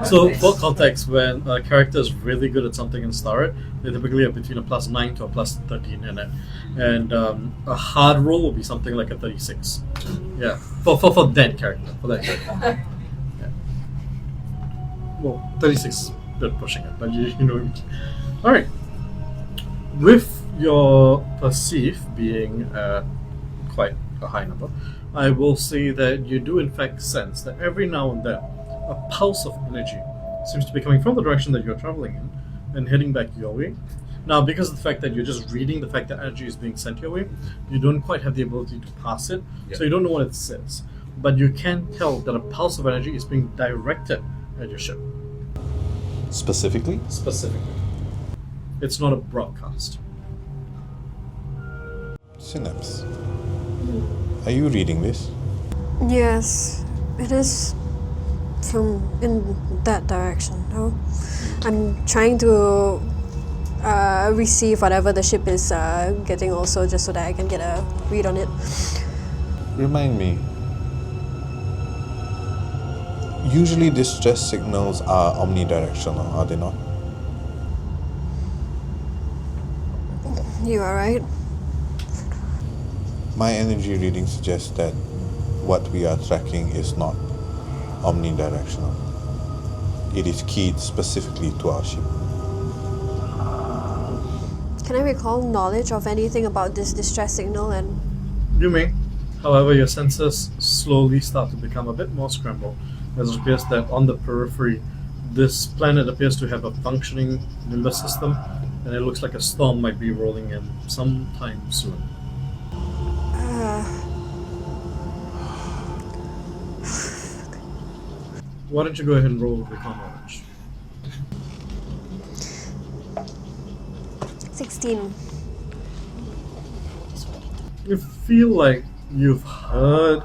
A: So, for context, when a character is really good at something in Starot, they typically are between a plus 9 to a plus 13 in it. And a hard roll will be something like a 36. Yeah, for that character. For that character. Yeah. Well, 36 is a bit pushing it, but you know. Alright. With your perceive being quite a high number, I will say that you do in fact sense that every now and then a pulse of energy seems to be coming from the direction that you're traveling in and heading back your way. Now, because of the fact that you're just reading the fact that energy is being sent your way, you don't quite have the ability to pass it, so you don't know what it says. But you can tell that a pulse of energy is being directed at your ship.
F: Specifically?
A: Specifically. It's not a broadcast.
F: Synapse. Are you reading this?
C: Yes, it is from in that direction. No, I'm trying to receive whatever the ship is getting also, just so that I can get a read on it.
F: Remind me. Usually distress signals are omnidirectional, are they not?
C: You are right.
F: My energy reading suggests that what we are tracking is not omnidirectional. It is keyed specifically to our ship.
C: Can I recall knowledge of anything about this distress signal? And
A: You may. However, your senses slowly start to become a bit more scrambled, as it appears that on the periphery, this planet appears to have a functioning nimbus system, and it looks like a storm might be rolling in sometime soon. Why don't you go ahead and roll recon knowledge?
C: 16.
A: You feel like you've heard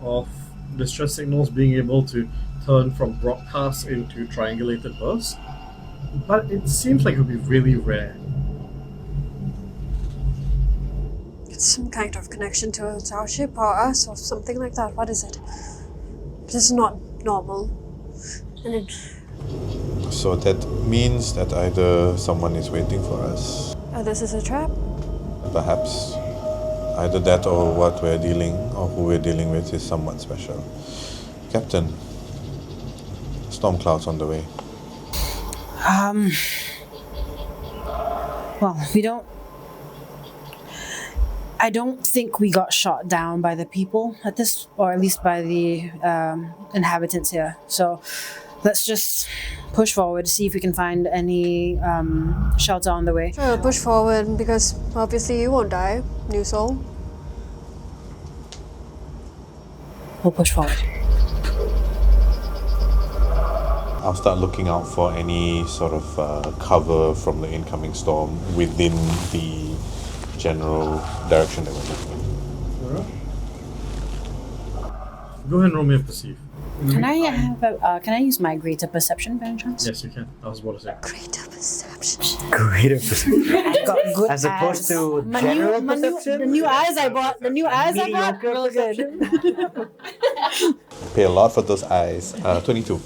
A: of distress signals being able to turn from broadcasts into triangulated bursts, but it seems like it would be really rare.
C: It's some kind of connection to our ship or us or something like that. What is it? This is not normal. And it...
F: So that means that either someone is waiting for us,
C: this is a trap?
F: perhaps either that or what we're dealing or who we're dealing with is somewhat special. Captain, storm clouds on the way.
I: Well, I don't think we got shot down by the people at this, or at least by the inhabitants here. So let's just push forward, see if we can find any shelter on the way.
C: Sure, push forward, because obviously you won't die, new soul.
I: We'll push forward.
F: I'll start looking out for any sort of cover from the incoming storm within the general direction that we're moving in.
A: Alright. Go ahead and roll me a perceive.
I: Can I have can I use my greater perception by any chance?
A: Yes, you can. I was about to say.
C: Greater perception.
E: Greater perception.
I: I've got good
E: As opposed
I: eyes.
E: to general perception?
I: The new eyes I bought. The new eyes I bought.
E: Mediocre
I: Real good.
F: Pay a lot for those eyes. 22.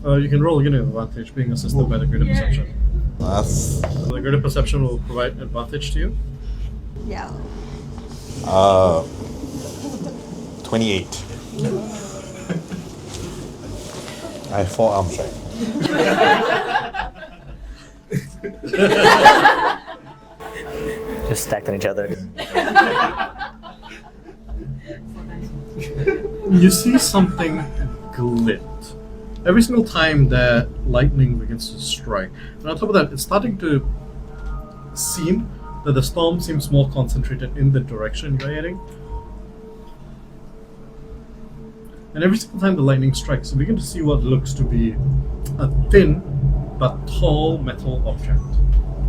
A: You can roll again with advantage, being assisted by the greater perception.
F: That's
A: The greater perception will provide advantage to you.
C: Yeah.
F: 28. I have 4 arms, right?
E: Just stacked on each other.
A: You see something glint every single time that lightning begins to strike. And on top of that, it's starting to seem that the storm seems more concentrated in the direction you're heading. And every single time the lightning strikes, you begin to see what looks to be a thin but tall metal object.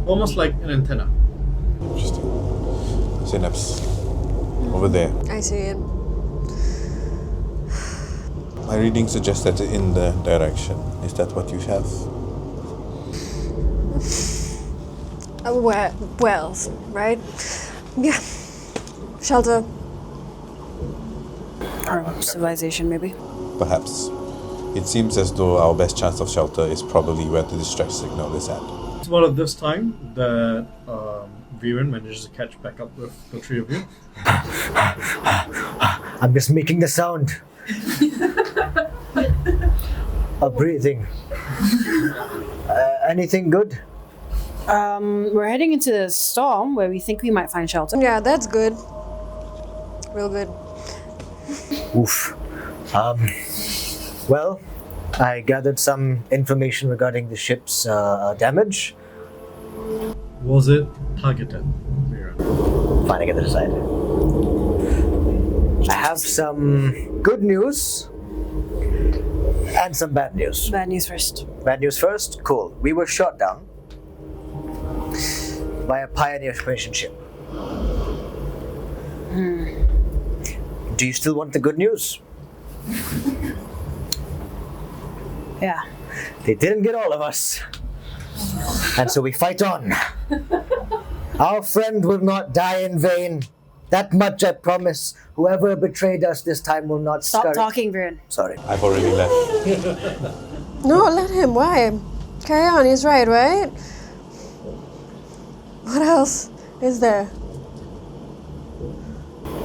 A: Almost like an antenna.
F: Interesting. Synapse. Over there.
C: I see it.
F: My reading suggests that in the direction. Is that what you have?
C: Wells, right? Yeah. Shelter.
I: Or civilization, maybe.
F: Perhaps. It seems as though our best chance of shelter is probably where the distress signal is at.
A: It's about at this time that Viren manages to catch back up with the three of you.
E: I'm just making the sound of breathing. Anything good?
I: We're heading into the storm where we think we might find shelter.
C: Yeah, that's good. Real good.
E: Oof. Well, I gathered some information regarding the ship's damage.
A: Was it targeted, Viren?
E: Fine, I get to decide. I have some good news and some bad news.
I: Bad news first.
E: Bad news first? Cool. We were shot down by a pioneer exploration ship. Do you still want the good news?
I: Yeah.
E: They didn't get all of us. And so we fight on. Our friend will not die in vain. That much I promise. Whoever betrayed us this time will not
I: Stop talking, Viren.
E: Sorry.
F: I've already left.
C: No, let him. Why? Carry on. He's right? What else is there?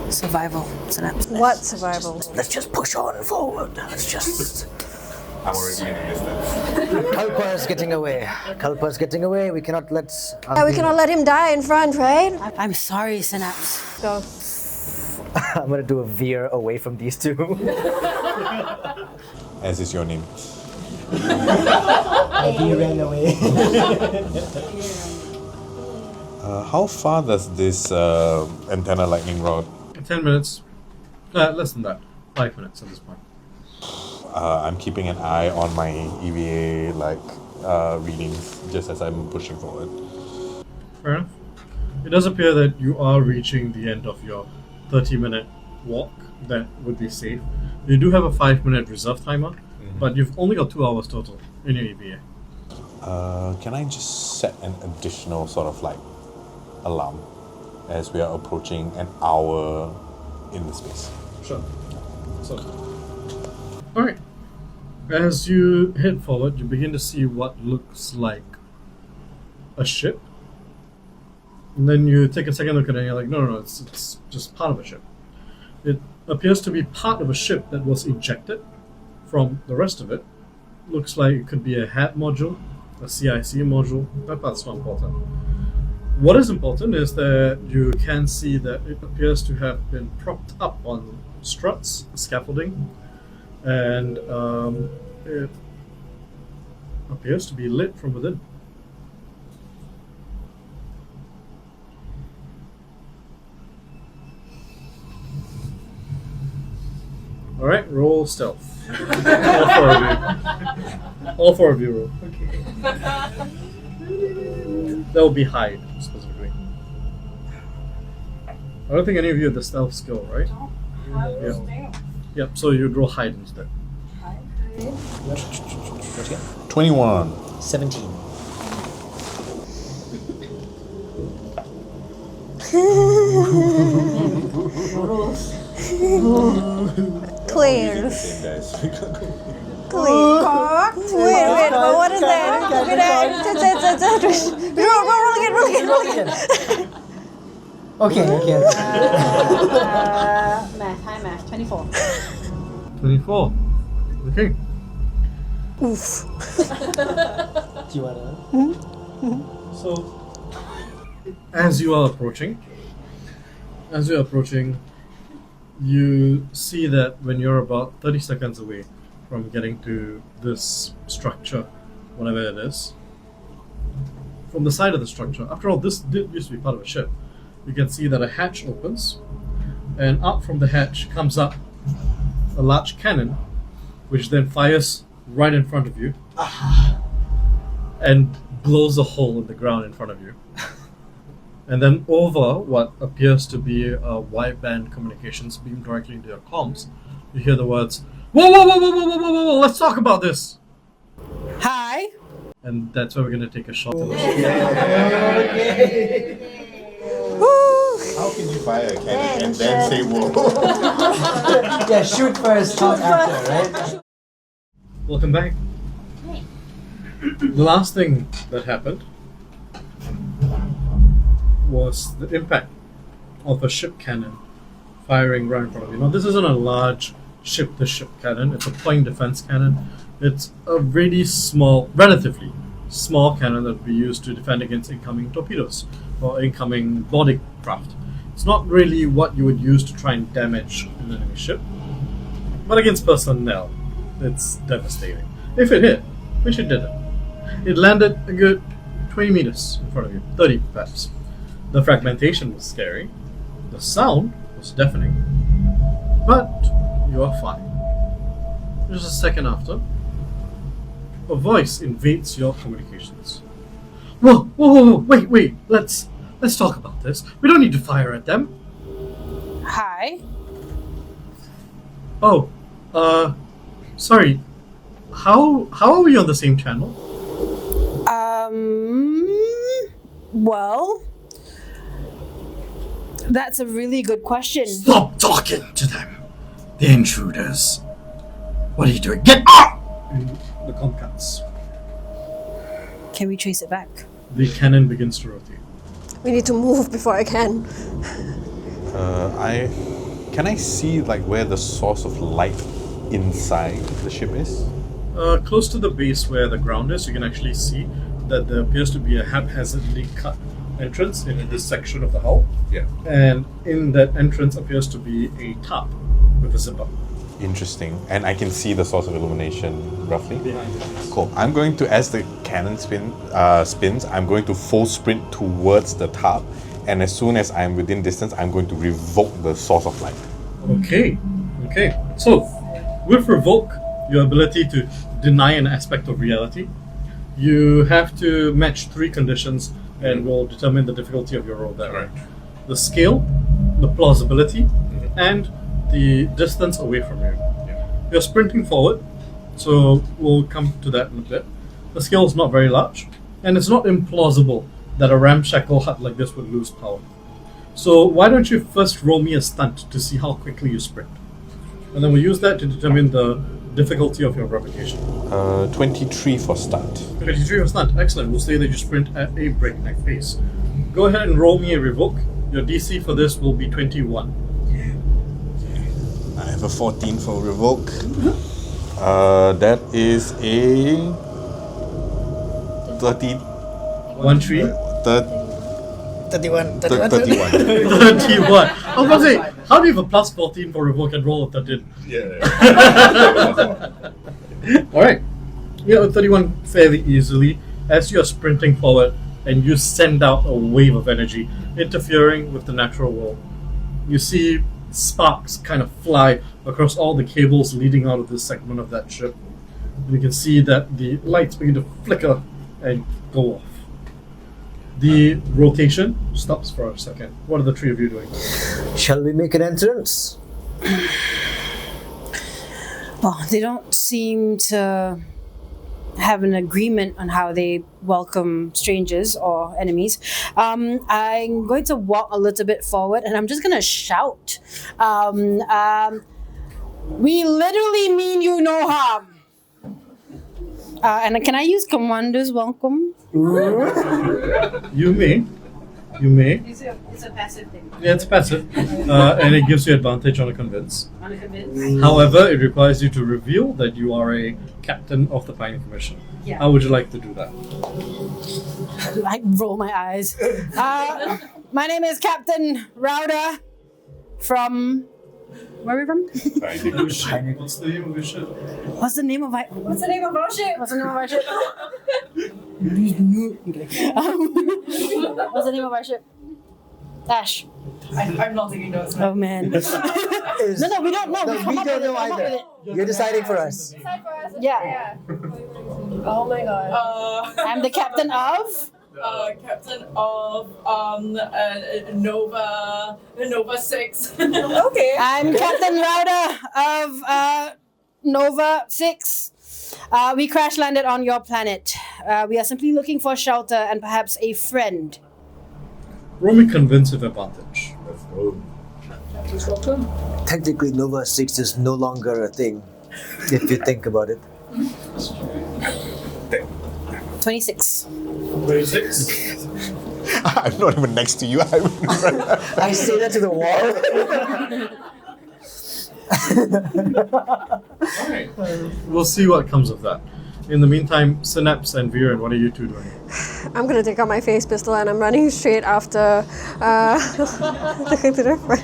I: Survival. Synapse.
C: What survival?
E: Let's just push on forward. Let's just...
F: I'm already in this.
E: Kalpa is getting away. Kalpa is getting away. We cannot let...
C: Yeah, we cannot let him die in front, right?
I: I'm sorry, Synapse.
C: Go.
E: I'm gonna do a veer away from these two.
F: As is your name.
B: He ran away.
F: How far does this antenna lightning rod?
A: 10 minutes. Less than that. 5 minutes at this point.
F: I'm keeping an eye on my EVA readings just as I'm pushing forward.
A: Fair enough. It does appear that you are reaching the end of your 30-minute walk. That would be safe. You do have a 5-minute reserve timer, but you've only got 2 hours total in your EVA.
F: Can I just set an additional sort of alarm as we are approaching an hour in the space?
A: Sure. So, alright. As you head forward, you begin to see what looks like a ship. And then you take a second look at it and you're like, no, it's just part of a ship. It appears to be part of a ship that was ejected from the rest of it. Looks like it could be a HAT module, a CIC module. That part's not important. What is important is that you can see that it appears to have been propped up on struts, scaffolding, and it appears to be lit from within. Alright, roll stealth. All four of you roll. Okay. That will be hide, specifically. I don't think any of you have the stealth skill, right? Yeah. Yep, so you'd roll hide instead.
F: 21.
B: 17.
C: Clear.
F: Same guys.
C: Clear. Wait, what is that? Roll again.
B: Okay.
D: High math, 24.
A: 24. Okay.
C: Oof.
B: Do you wanna?
A: So, as you are approaching, you see that when you're about 30 seconds away from getting to this structure, whatever it is, from the side of the structure, after all, this did used to be part of a ship, you can see that a hatch opens, and out from the hatch comes up a large cannon, which then fires right in front of you, and blows a hole in the ground in front of you. And then over what appears to be a wideband communications beam directly into your comms, you hear the words, Whoa, let's talk about this.
I: Hi.
A: And that's where we're gonna take a shot.
F: How can you fire a cannon and then say whoa?
B: Yeah, shoot first, talk after, right?
A: Welcome back. The last thing that happened was the impact of a ship cannon firing right in front of you. Now, this isn't a large ship-to-ship cannon. It's a point defense cannon. It's a really small, relatively small cannon that would be used to defend against incoming torpedoes or incoming body craft. It's not really what you would use to try and damage an enemy ship, but against personnel, it's devastating. If it hit, which it didn't, it landed a good 20 meters in front of you, 30 perhaps. The fragmentation was scary, the sound was deafening, but you are fine. Just a second after, a voice invades your communications. Whoa, wait, let's talk about this. We don't need to fire at them.
I: Hi.
A: Oh, sorry. How are we on the same channel?
I: Well, that's a really good question.
A: Stop talking to them. The intruders. What are you doing? Get up! The comm cuts.
I: Can we trace it back?
A: The cannon begins to rotate.
C: We need to move before I can.
F: Can I see like where the source of light inside the ship is?
A: Close to the base where the ground is, you can actually see that there appears to be a haphazardly cut entrance in this section of the hull.
F: Yeah.
A: And in that entrance appears to be a top with a zipper.
F: Interesting. And I can see the source of illumination roughly.
A: Behind it.
F: Cool. I'm going to, as the cannon spins, I'm going to full sprint towards the top, and as soon as I'm within distance, I'm going to revoke the source of light.
A: Okay. So, with revoke, your ability to deny an aspect of reality, you have to match 3 conditions and will determine the difficulty of your roll that way. The scale, the plausibility, and the distance away from you. You're sprinting forward, so we'll come to that in a bit. The scale is not very large, and it's not implausible that a ramshackle hut like this would lose power. So why don't you first roll me a stunt to see how quickly you sprint? And then we'll use that to determine the difficulty of your reputation.
F: 23 for stunt.
A: 23 for stunt, excellent. We'll say that you sprint at a breakneck pace. Go ahead and roll me a revoke. Your DC for this will be 21.
F: I have a 14 for revoke. That is a 31.
B: 31.
A: 31. I was about to say, how do you have a plus 14 for revoke and roll a 13? Alright. You have a 31 fairly easily as you are sprinting forward and you send out a wave of energy, interfering with the natural world. You see sparks kind of fly across all the cables leading out of this segment of that ship. And you can see that the lights begin to flicker and go off. The rotation stops for a second. What are the 3 of you doing?
B: Shall we make an entrance?
I: Well, they don't seem to have an agreement on how they welcome strangers or enemies. I'm going to walk a little bit forward and I'm just going to shout. We literally mean you no harm. And can I use Commander's Welcome?
A: You may.
I: It's a passive thing.
A: Yeah, it's passive. And it gives you advantage on a convince.
I: On a convince?
A: However, it requires you to reveal that you are a captain of the Pioneer Commission.
I: Yeah.
A: How would you like to do that?
I: I roll my eyes. My name is Captain Rauda from... Where are we from?
A: What's the name of your ship?
I: What's the name of our ship? What's the name of our ship? What's the name of our ship? Ash.
G: I'm not taking notes.
I: Oh man. No, we don't know.
B: No, we don't know either. You're deciding for us.
I: Yeah.
G: Oh my god.
I: I'm the captain of...
G: Captain of Nova 6. Okay.
I: I'm Captain Rauda of Nova 6. We crash landed on your planet. We are simply looking for shelter and perhaps a friend.
A: Roll me convincive advantage.
E: Technically, Nova 6 is no longer a thing, if you think about it.
I: 26.
A: 26.
F: I'm not even next to you.
E: I say that to the wall.
A: Alright. We'll see what comes of that. In the meantime, Synapse and Viren, what are you two doing?
C: I'm gonna take out my face pistol and I'm running straight after the friend.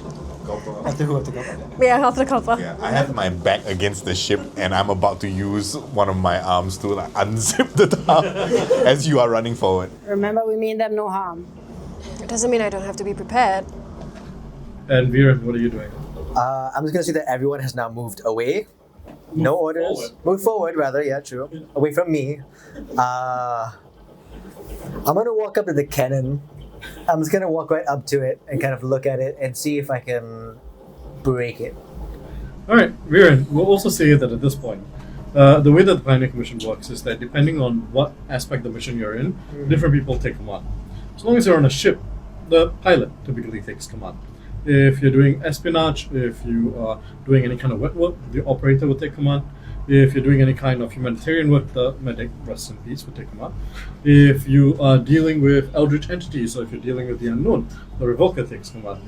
B: After who? After go?
C: Yeah, after the couple.
F: Yeah, I have my back against the ship and I'm about to use one of my arms to like unzip the top as you are running forward.
I: Remember, we mean them no harm.
C: It doesn't mean I don't have to be prepared.
A: And Viren, what are you doing?
E: I'm just gonna say that everyone has now moved away. No orders.
A: forward.
E: Move forward, rather. Yeah, true. Away from me. I'm gonna walk up to the cannon. I'm just gonna walk right up to it and kind of look at it and see if I can break it.
A: Alright, Viren, we'll also say that at this point, the way that the Pioneer Commission works is that depending on what aspect of the mission you're in, different people take command. As long as you're on a ship, the pilot typically takes command. If you're doing espionage, if you are doing any kind of wet work, the operator will take command. If you're doing any kind of humanitarian work, the medic, rest in peace, will take command. If you are dealing with eldritch entities, or if you're dealing with the unknown, the revoker takes command.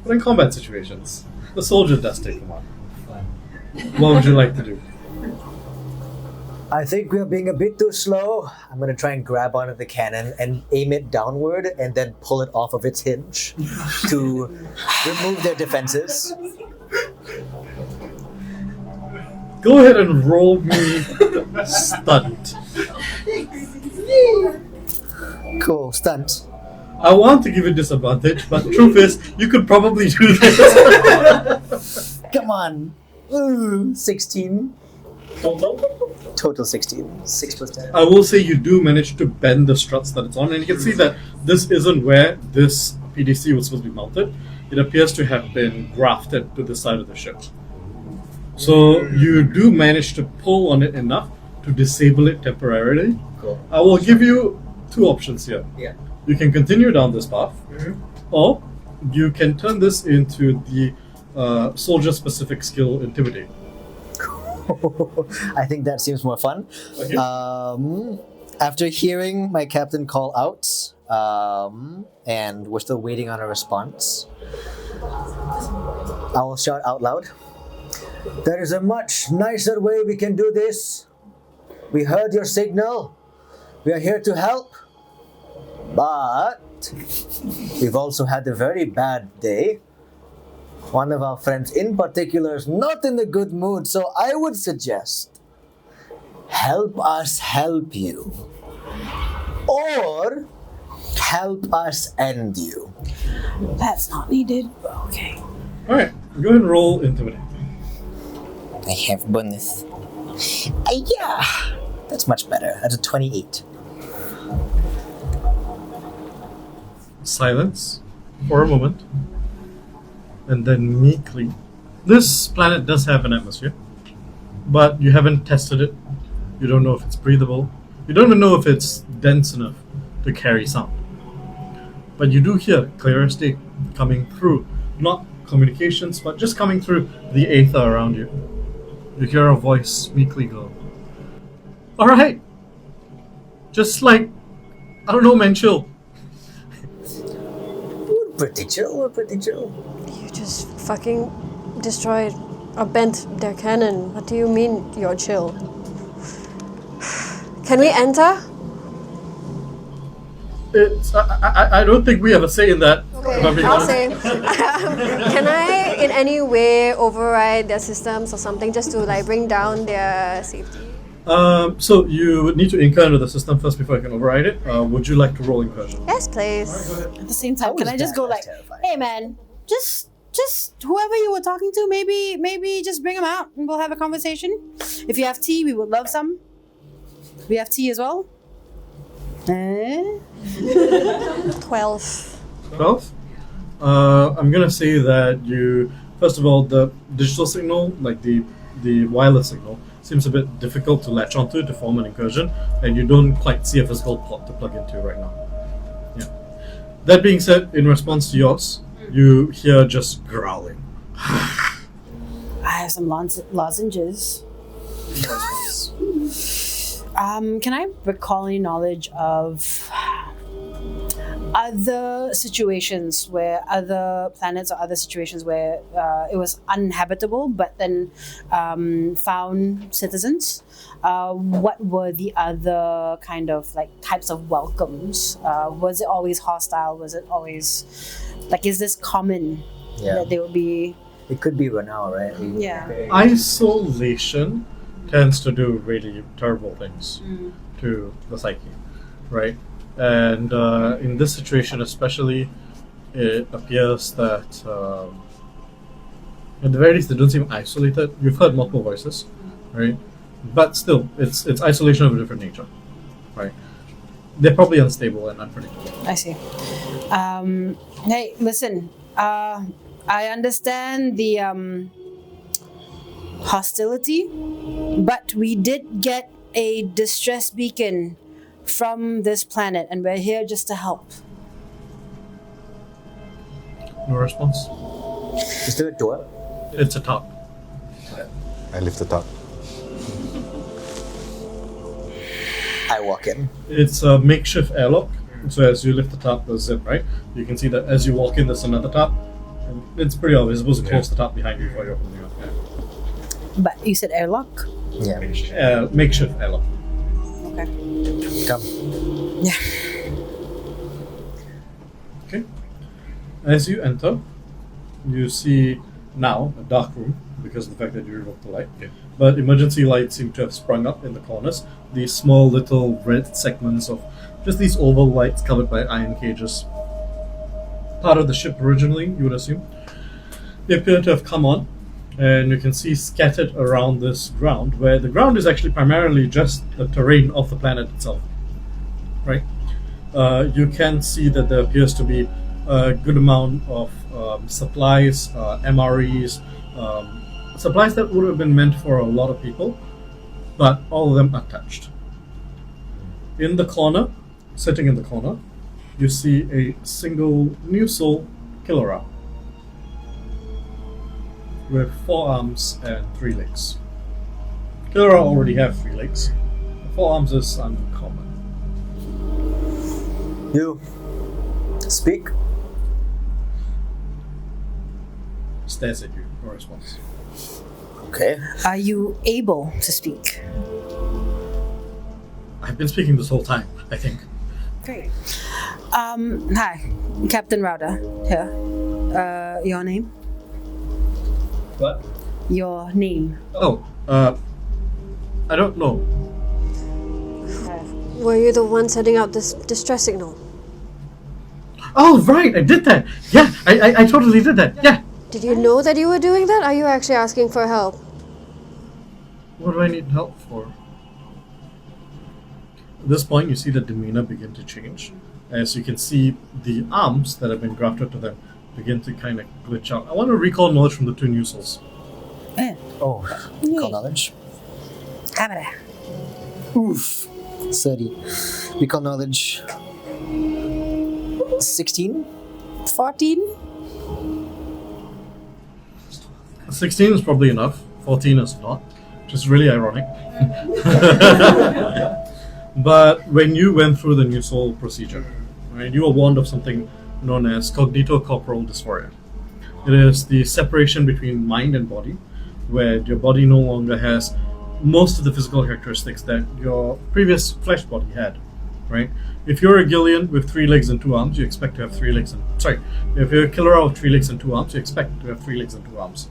A: But in combat situations, the soldier does take command. What would you like to do?
E: I think we're being a bit too slow. I'm gonna try and grab onto the cannon and aim it downward and then pull it off of its hinge to remove their defenses.
A: Go ahead and roll me stunt.
E: Cool, stunt.
A: I want to give you disadvantage, but the truth is, you could probably do this.
E: Come on. Ooh, 16.
A: Total?
E: Total 16. 6 plus 10.
A: I will say you do manage to bend the struts that it's on, and you can see that this isn't where this PDC was supposed to be mounted. It appears to have been grafted to the side of the ship. So you do manage to pull on it enough to disable it temporarily.
E: Cool.
A: I will give you two options here.
E: Yeah.
A: You can continue down this path, or you can turn this into the soldier-specific skill Intimidate.
E: I think that seems more fun.
A: Okay.
E: After hearing my captain call out, and we're still waiting on a response, I will shout out loud. There is a much nicer way we can do this. We heard your signal. We are here to help. But we've also had a very bad day. One of our friends in particular is not in a good mood, so I would suggest help us help you. Or help us end you.
I: That's not needed. Okay.
A: Alright, go ahead and roll Intimidate.
E: I have bonus. Yeah, that's much better. That's a 28.
A: Silence for a moment, and then meekly. This planet does have an atmosphere, but you haven't tested it. You don't know if it's breathable. You don't even know if it's dense enough to carry sound. But you do hear clear as day coming through, not communications, but just coming through the aether around you. You hear a voice meekly go, "Alright, just like, I don't know, man, chill."
E: We're pretty chill.
C: You just fucking destroyed or bent their cannon. What do you mean you're chill? Can we enter?
A: I don't think we have a say in that.
C: Okay,
A: if I'm being
C: I'll
A: honest.
C: say. Can I in any way override their systems or something just to like bring down their safety?
A: So you would need to incur into the system first before you can override it. Would you like to roll incursion?
C: Yes, please.
I: At the same time,
E: How
I: can
E: is
I: I just
E: that?
I: go
E: That's
I: like,
E: terrifying.
I: hey man, just whoever you were talking to, maybe just bring them out and we'll have a conversation. If you have tea, we would love some. We have tea as well.
C: 12.
A: 12? I'm gonna say that you, first of all, the digital signal, like the the wireless signal seems a bit difficult to latch onto to form an incursion, and you don't quite see a physical port to plug into right now. Yeah. That being said, in response to yours, you hear just growling.
I: I have some lozenges. Can I recall any knowledge of other situations where other planets or other situations where it was uninhabitable but then found citizens? What were the other kind of like types of welcomes? Was it always hostile? Was it always like, is this common that they would be?
E: It could be Renau, right?
I: Yeah.
A: Isolation tends to do really terrible things to the psyche, right? And in this situation especially, it appears that at the very least they don't seem isolated. You've heard multiple voices, right? But still, it's isolation of a different nature, right? They're probably unstable and unpredictable.
I: I see. Hey, listen. I understand the hostility, but we did get a distress beacon from this planet, and we're here just to help.
A: No response?
E: Is there a door?
A: It's a top.
F: I lift it up.
E: I walk in.
A: It's a makeshift airlock. So as you lift the top, the zip, right? You can see that as you walk in, there's another top. And it's pretty obvious. You're supposed to close the top behind you before you open the door.
I: But you said airlock?
E: Yeah.
A: Makeshift airlock.
I: Okay.
E: Come.
I: Yeah.
A: Okay. As you enter, you see now a dark room because of the fact that you revoked the light.
F: Yeah.
A: But emergency lights seem to have sprung up in the corners. These small little red segments of just these oval lights covered by iron cages. Part of the ship originally, you would assume. They appear to have come on, and you can see scattered around this ground, where the ground is actually primarily just the terrain of the planet itself. Right? You can see that there appears to be a good amount of supplies, MREs, supplies that would have been meant for a lot of people, but all of them are touched. In the corner, sitting in the corner, you see a single new soul Killera with 4 arms and 3 legs. Killera already have 3 legs. 4 arms is uncommon.
E: You speak.
A: Stares at you. No response.
E: Okay.
I: Are you able to speak?
A: I've been speaking this whole time, I think.
I: Great. Hi, Captain Rauda here. Your name?
A: What?
I: Your name.
A: Oh, I don't know.
C: Were you the one setting out this distress signal?
A: Oh, right, I did that. Yeah, I totally did that. Yeah.
C: Did you know that you were doing that? Are you actually asking for help?
A: What do I need help for? At this point, you see the demeanor begin to change. As you can see, the arms that have been grafted to them begin to kind of glitch out. I want to recall knowledge from the 2 new souls.
E: Oh, recall knowledge.
I: Camera.
E: Oof. 30. Recall knowledge. 16?
I: 14?
A: 16 is probably enough. 14 is not, which is really ironic. But when you went through the new soul procedure, right, you were warned of something known as cognitocorporal dysphoria. It is the separation between mind and body, where your body no longer has most of the physical characteristics that your previous flesh body had, right? If you're a Gillian with 3 legs and 2 arms, you expect to have 3 legs and... Sorry, if you're a Killera with 3 legs and 2 arms, you expect to have 3 legs and 2 arms.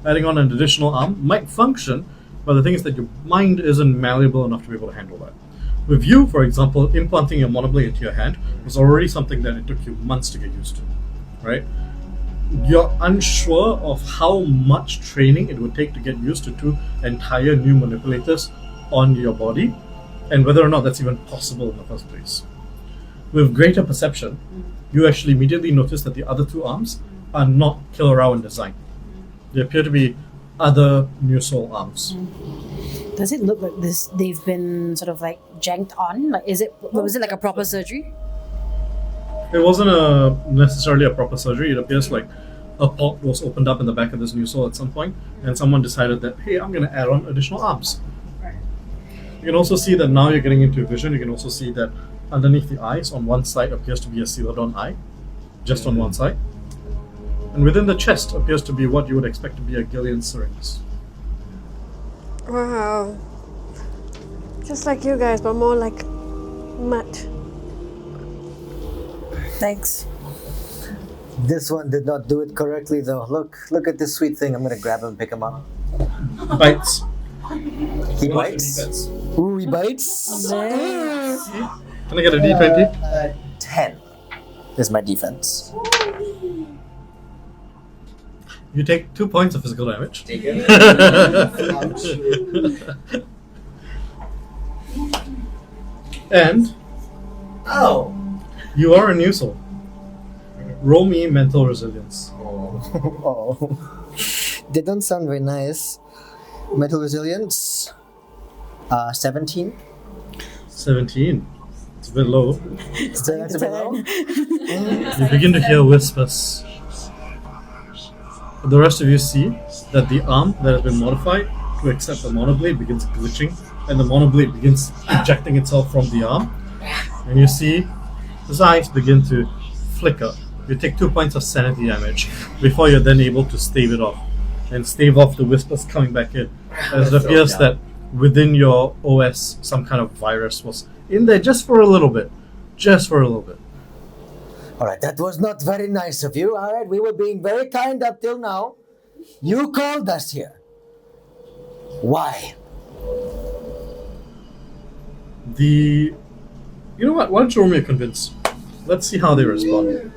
A: Adding on an additional arm might function, but the thing is that your mind isn't malleable enough to be able to handle that. With you, for example, implanting a monoblade into your hand was already something that it took you months to get used to, right? You're unsure of how much training it would take to get used to 2 entire new manipulators on your body, and whether or not that's even possible in the first place. With greater perception, you actually immediately notice that the other 2 arms are not Killera in design. They appear to be other new soul arms.
I: Does it look like this? They've been sort of like janked on. Like, was it like a proper surgery?
A: It wasn't necessarily a proper surgery. It appears like a port was opened up in the back of this new soul at some point, and someone decided that, hey, I'm going to add on additional arms. You can also see that now you're getting into vision. You can also see that underneath the eyes on one side appears to be a Celadon eye, just on one side. And within the chest appears to be what you would expect to be a Gillian syrinx.
C: Wow. Just like you guys, but more like mud.
I: Thanks.
E: This one did not do it correctly though. Look at this sweet thing. I'm gonna grab him and pick him up.
A: Bites.
E: He bites? Ooh, he bites?
A: Can I get a D20?
E: 10 is my defense.
A: You take 2 points of physical damage.
H: Take it.
A: And
H: Oh.
A: you are a new soul. Roll me mental resilience.
E: Oh. They don't sound very nice. Mental resilience. 17.
A: 17. It's a bit low.
E: So that's a bit low.
A: You begin to hear whispers. The rest of you see that the arm that has been modified to accept the monoblade begins glitching, and the monoblade begins ejecting itself from the arm. And you see his eyes begin to flicker. You take 2 points of sanity damage before you're then able to stave it off. And stave off the whispers coming back in. As it appears that within your OS, some kind of virus was in there just for a little bit. Just for a little bit.
E: Alright, that was not very nice of you. Alright, we were being very kind up till now. You called us here. Why?
A: You know what? Why don't you roll me a convince? Let's see how they respond.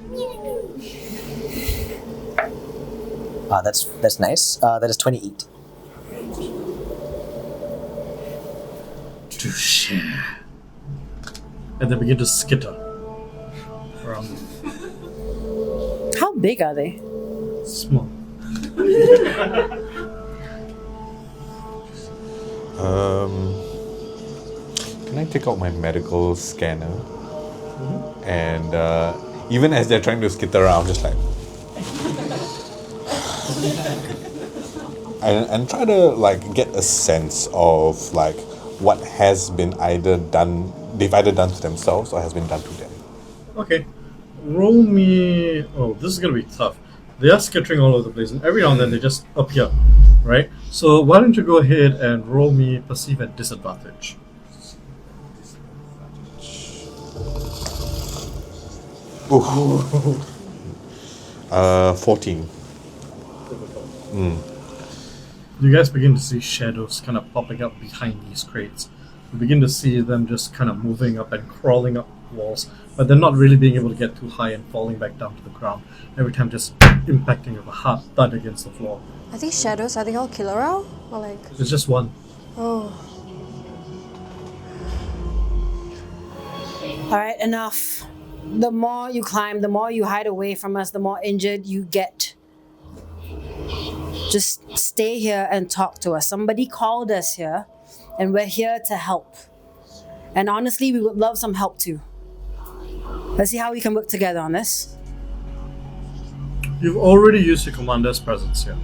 E: That's nice. That is 28.
A: To share. And they begin to skitter around you.
I: How big are they?
A: Small.
F: Can I take out my medical scanner? And even as they're trying to skitter around, I'm just like, and try to like get a sense of like what has been they've either done to themselves or has been done to them.
A: Okay. Roll me... Oh, this is going to be tough. They are skittering all over the place, and every now and then they just appear, right? So why don't you go ahead and roll me perceive at disadvantage.
F: Ooh. 14.
A: You guys begin to see shadows kind of popping up behind these crates. You begin to see them just kind of moving up and crawling up walls, but they're not really being able to get too high and falling back down to the ground. Every time just impacting with a hard thud against the floor.
C: Are these shadows? Are they all killer or like?
A: It's just one.
C: Oh.
I: Alright, enough. The more you climb, the more you hide away from us, the more injured you get. Just stay here and talk to us. Somebody called us here, and we're here to help. And honestly, we would love some help too. Let's see how we can work together on this.
A: You've already used your commander's presence here.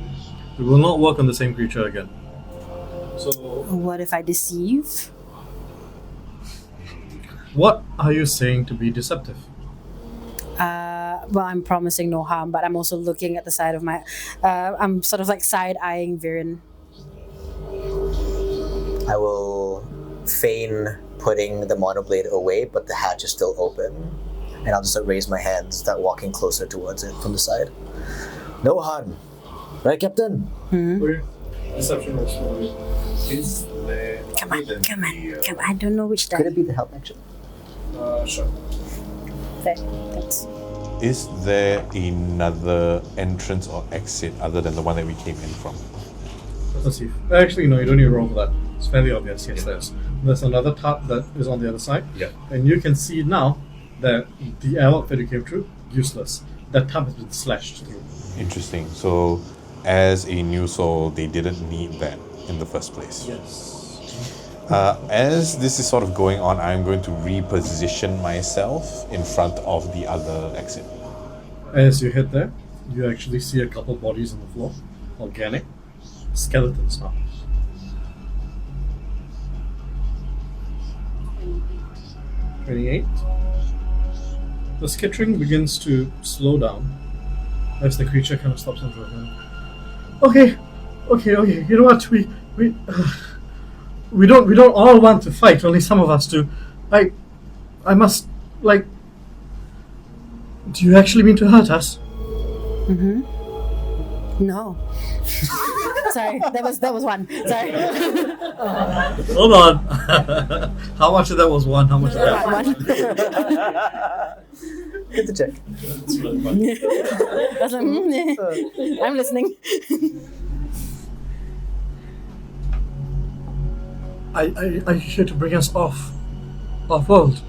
A: We will not work on the same creature again. So,
I: What if I deceive?
A: what are you saying to be deceptive?
I: Well, I'm promising no harm, but I'm also looking at the side of my... I'm sort of like side-eyeing Viren.
E: I will feign putting the monoblade away, but the hatch is still open. And I'll just raise my hands, start walking closer towards it from the side. No harm. Right, Captain?
A: Okay. Deception also.
H: Is there...
I: Come on. I don't know which
E: Could
I: die.
E: it be the help action?
A: Sure.
I: There, thanks.
F: Is there another entrance or exit other than the one that we came in from?
A: Let's see. Actually, no, you don't need to roll for that. It's fairly obvious. Yes, there's another tap that is on the other side.
H: Yeah.
A: And you can see now that the airlock that you came through, useless. That tap has been slashed through.
F: Interesting. So as a new soul, they didn't need that in the first place.
A: Yes.
F: As this is sort of going on, I'm going to reposition myself in front of the other exit.
A: As you hit there, you actually see a couple bodies on the floor. Organic. Skeletons now. 28. The skittering begins to slow down as the creature kind of stops in front of him. Okay. You know what? We don't all want to fight. Only some of us do. I must, like. Do you actually mean to hurt us?
I: Mm-hmm. No. Sorry, that was one. Sorry.
A: Hold on. How much of that was one? How much of that?
I: One.
E: Good to check.
A: That's really funny.
I: I was like, I'm listening.
A: Are you here to bring us off world?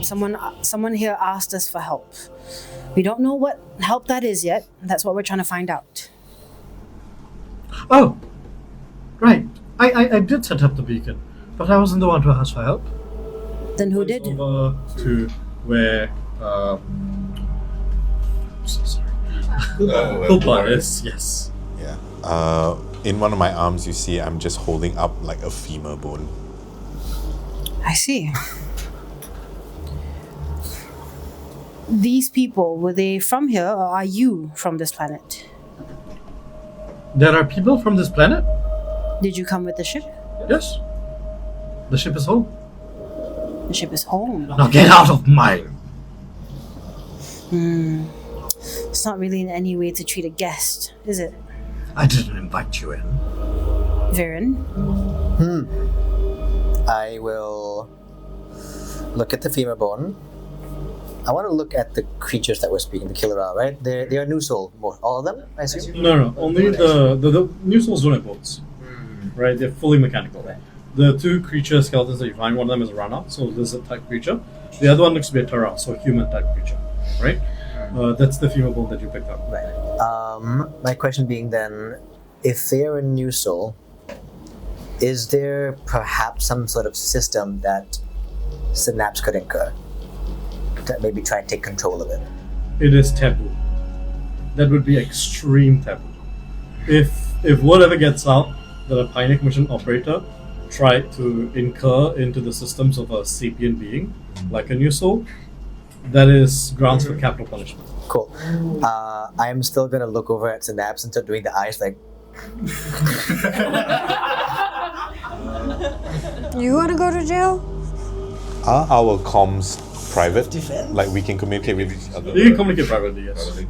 I: Someone here asked us for help. We don't know what help that is yet. That's what we're trying to find out.
A: Oh, right. I did set up the beacon, but I wasn't the one to ask for help.
I: Then who did?
A: Over to where I'm so sorry. Hoopa is, yes.
F: Yeah. In one of my arms, you see I'm just holding up like a femur bone.
I: I see. These people, were they from here or are you from this planet?
A: There are people from this planet?
I: Did you come with the ship?
A: Yes. The ship is home.
I: The ship is home.
A: Now get out of mine!
I: It's not really in any way to treat a guest, is it?
A: I didn't invite you in.
I: Viren?
E: I will look at the femur bone. I want to look at the creatures that we're speaking, the killer are, right? They are new soul, all of them, I assume?
A: No. Only the new souls don't have bones. Right? They're fully mechanical. The two creature skeletons that you find, one of them is a Rana, so lizard type creature. The other one looks to be a Terra, so a human type creature. Right? That's the femur bone that you picked up.
E: Right. My question being then, if they're a new soul, is there perhaps some sort of system that Synapse could incur to maybe try and take control of it?
A: It is taboo. That would be extreme taboo. If word ever gets out that a Pioneer Commission operator tried to incur into the systems of a sapient being, like a new soul, that is grounds for capital punishment.
E: Cool. I'm still gonna look over at Synapse and start doing the eyes like.
C: You want to go to jail?
F: Are our comms private? Like we can communicate with each other?
A: You can communicate privately, yes.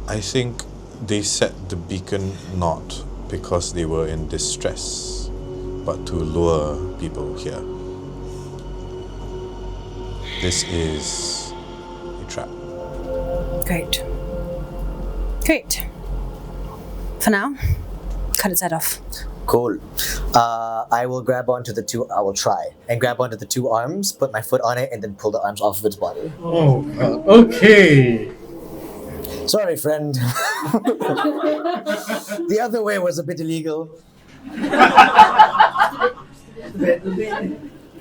F: I think they set the beacon not because they were in distress, but to lure people here. This is a trap.
I: Great. For now, cut its head off.
E: Cool. I will grab onto the two. I will try and grab onto the two arms, put my foot on it, and then pull the arms off of its body.
A: Oh, God. Okay.
E: Sorry, friend. The other way was a bit illegal.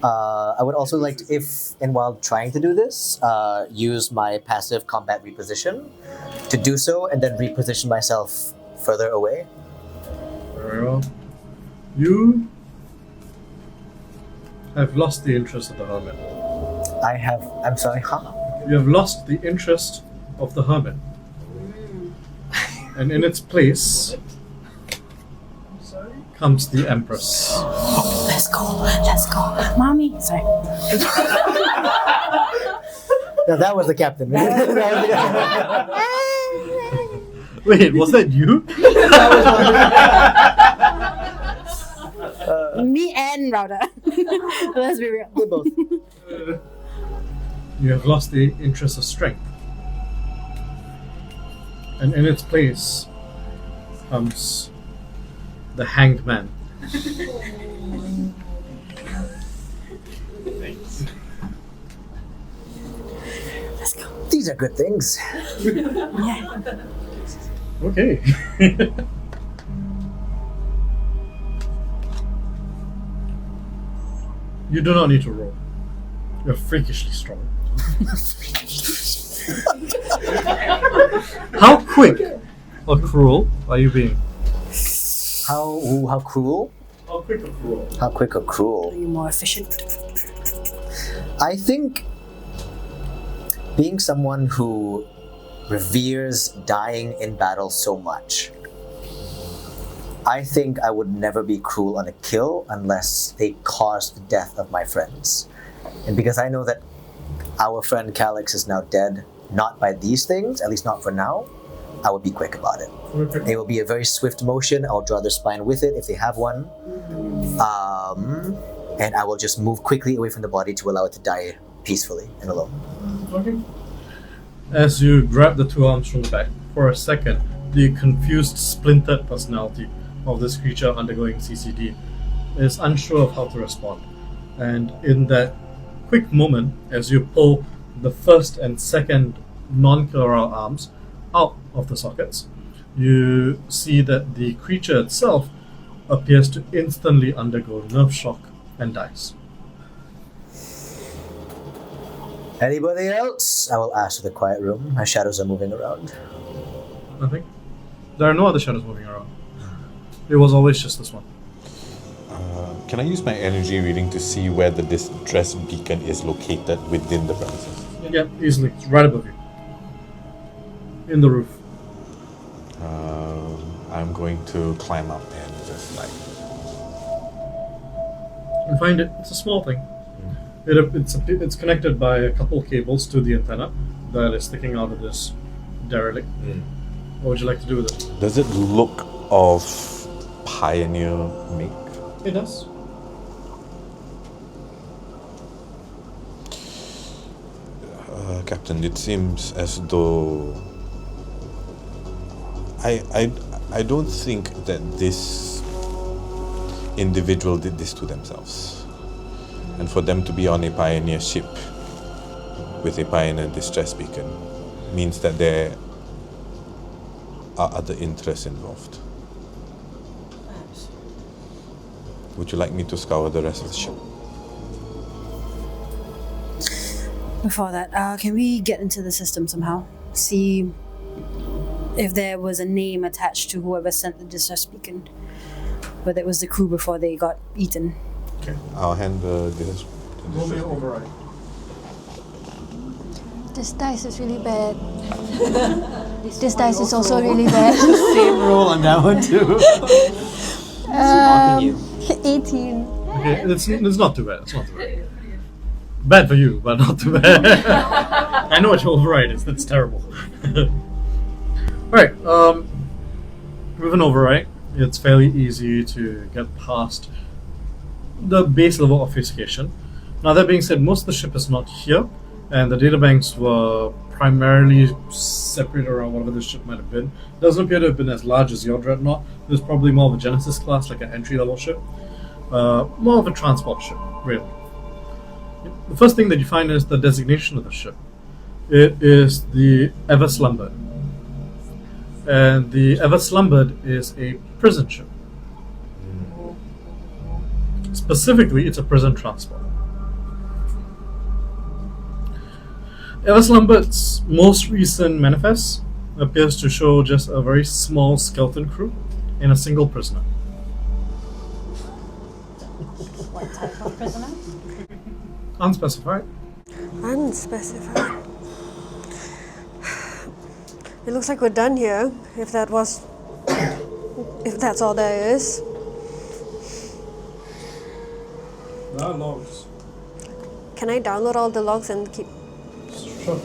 E: I would also like to, if and while trying to do this, use my passive combat reposition to do so, and then reposition myself further away.
A: Very well. You have lost the interest of the hermit.
E: I'm sorry, huh?
A: You have lost the interest of the hermit. And in its place comes the Empress.
I: Let's go. Mommy. Sorry.
E: No, that was the captain.
A: Wait, was that you?
I: Me and Rauda. Let's be real.
E: We're both.
A: You have lost the interest of strength. And in its place comes the Hanged Man.
I: Let's go.
E: These are good things.
A: Okay. You do not need to roll. You're freakishly strong. How quick or cruel are you being?
E: How cruel?
A: How quick or cruel?
E: How quick or cruel?
I: Are you more efficient?
E: I think being someone who reveres dying in battle so much, I think I would never be cruel on a kill unless they caused the death of my friends. And because I know that our friend Calix is now dead, not by these things, at least not for now, I would be quick about it.
A: Okay.
E: It will be a very swift motion. I'll draw their spine with it if they have one. And I will just move quickly away from the body to allow it to die peacefully and alone.
A: Okay. As you grab the two arms from the back, for a second, the confused, splintered personality of this creature undergoing CCD is unsure of how to respond. And in that quick moment, as you pull the first and second non-killer arms out of the sockets, you see that the creature itself appears to instantly undergo nerve shock and dies.
E: Anybody else? I will ask to the quiet room. My shadows are moving around.
A: Nothing? There are no other shadows moving around. It was always just this one.
F: Can I use my energy reading to see where the distress beacon is located within the premises?
A: Yeah, easily. It's right above you. In the roof.
F: I'm going to climb up and just like...
A: You find it. It's a small thing. It's connected by a couple cables to the antenna that is sticking out of this derelict. What would you like to do with it?
F: Does it look of Pioneer make?
A: It does.
F: Captain, it seems as though I don't think that this individual did this to themselves. And for them to be on a Pioneer ship with a Pioneer distress beacon means that there are other interests involved.
D: Perhaps.
F: Would you like me to scour the rest of the ship?
I: Before that, can we get into the system somehow? See if there was a name attached to whoever sent the distress beacon. Whether it was the crew before they got eaten.
F: Okay, I'll hand the
A: Roll me override.
C: This dice is really bad. This dice is also really bad.
B: Same roll on that one too.
C: 18.
A: Okay, it's not too bad. It's not too bad. Bad for you, but not too bad. I know what your override is. That's terrible. Alright, with an override, it's fairly easy to get past the base level obfuscation. Now, that being said, most of the ship is not here, and the databanks were primarily separated around whatever this ship might have been. Doesn't appear to have been as large as your dreadnought. It was probably more of a Genesis class, like an entry-level ship. More of a transport ship, really. The first thing that you find is the designation of the ship. It is the Ever Slumbered. And the Ever Slumbered is a prison ship. Specifically, it's a prison transport. Ever Slumbered's most recent manifest appears to show just a very small skeleton crew and a single prisoner.
D: What type of prisoner?
A: Unspecified.
C: Unspecified. It looks like we're done here, if that's all there is.
A: There are logs.
C: Can I download all the logs and keep...
A: Sure.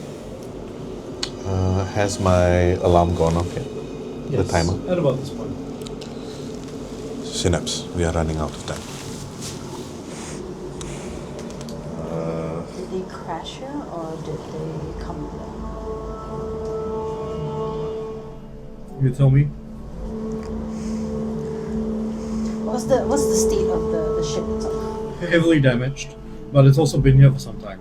F: Has my alarm gone off yet?
A: Yes,
F: The timer?
A: at about this point.
F: Synapse, we are running out of time.
D: Did they crash here or did they come here?
A: You tell me.
D: What's the state of the ship itself?
A: Heavily damaged, but it's also been here for some time.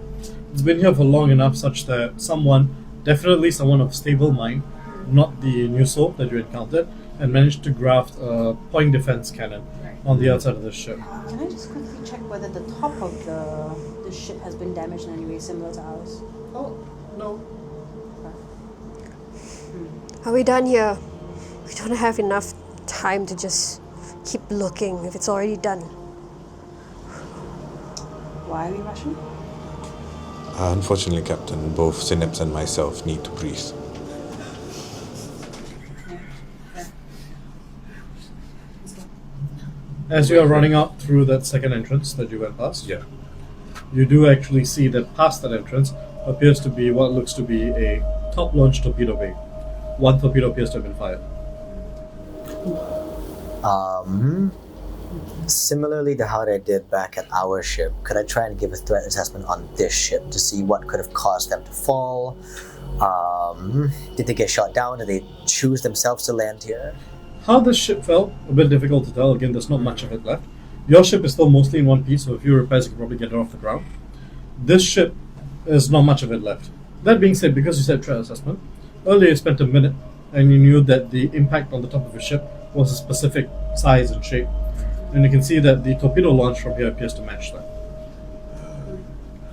A: It's been here for long enough such that someone definitely someone of stable mind, not the new soul that you encountered, and managed to graft a point defense cannon on the outside of the ship.
D: Can I just quickly check whether the top of the ship has been damaged in any way similar to ours?
A: Oh, no.
C: Are we done here? We don't have enough time to just keep looking if it's already done.
D: Why are we rushing?
F: Unfortunately, Captain, both Synapse and myself need to breathe.
A: As you are running out through that second entrance that you went past,
F: Yeah.
A: you do actually see that past that entrance appears to be what looks to be a top-launch torpedo bay. One torpedo appears to have been fired.
E: Similarly to how I did back at our ship, could I try and give a threat assessment on this ship to see what could have caused them to fall? Did they get shot down? Did they choose themselves to land here?
A: How this ship fell, a bit difficult to tell. Again, there's not much of it left. Your ship is still mostly in one piece, so a few repairs you can probably get it off the ground. This ship is not much of it left. That being said, because you said threat assessment, earlier you spent a minute and you knew that the impact on the top of your ship was a specific size and shape. And you can see that the torpedo launch from here appears to match that.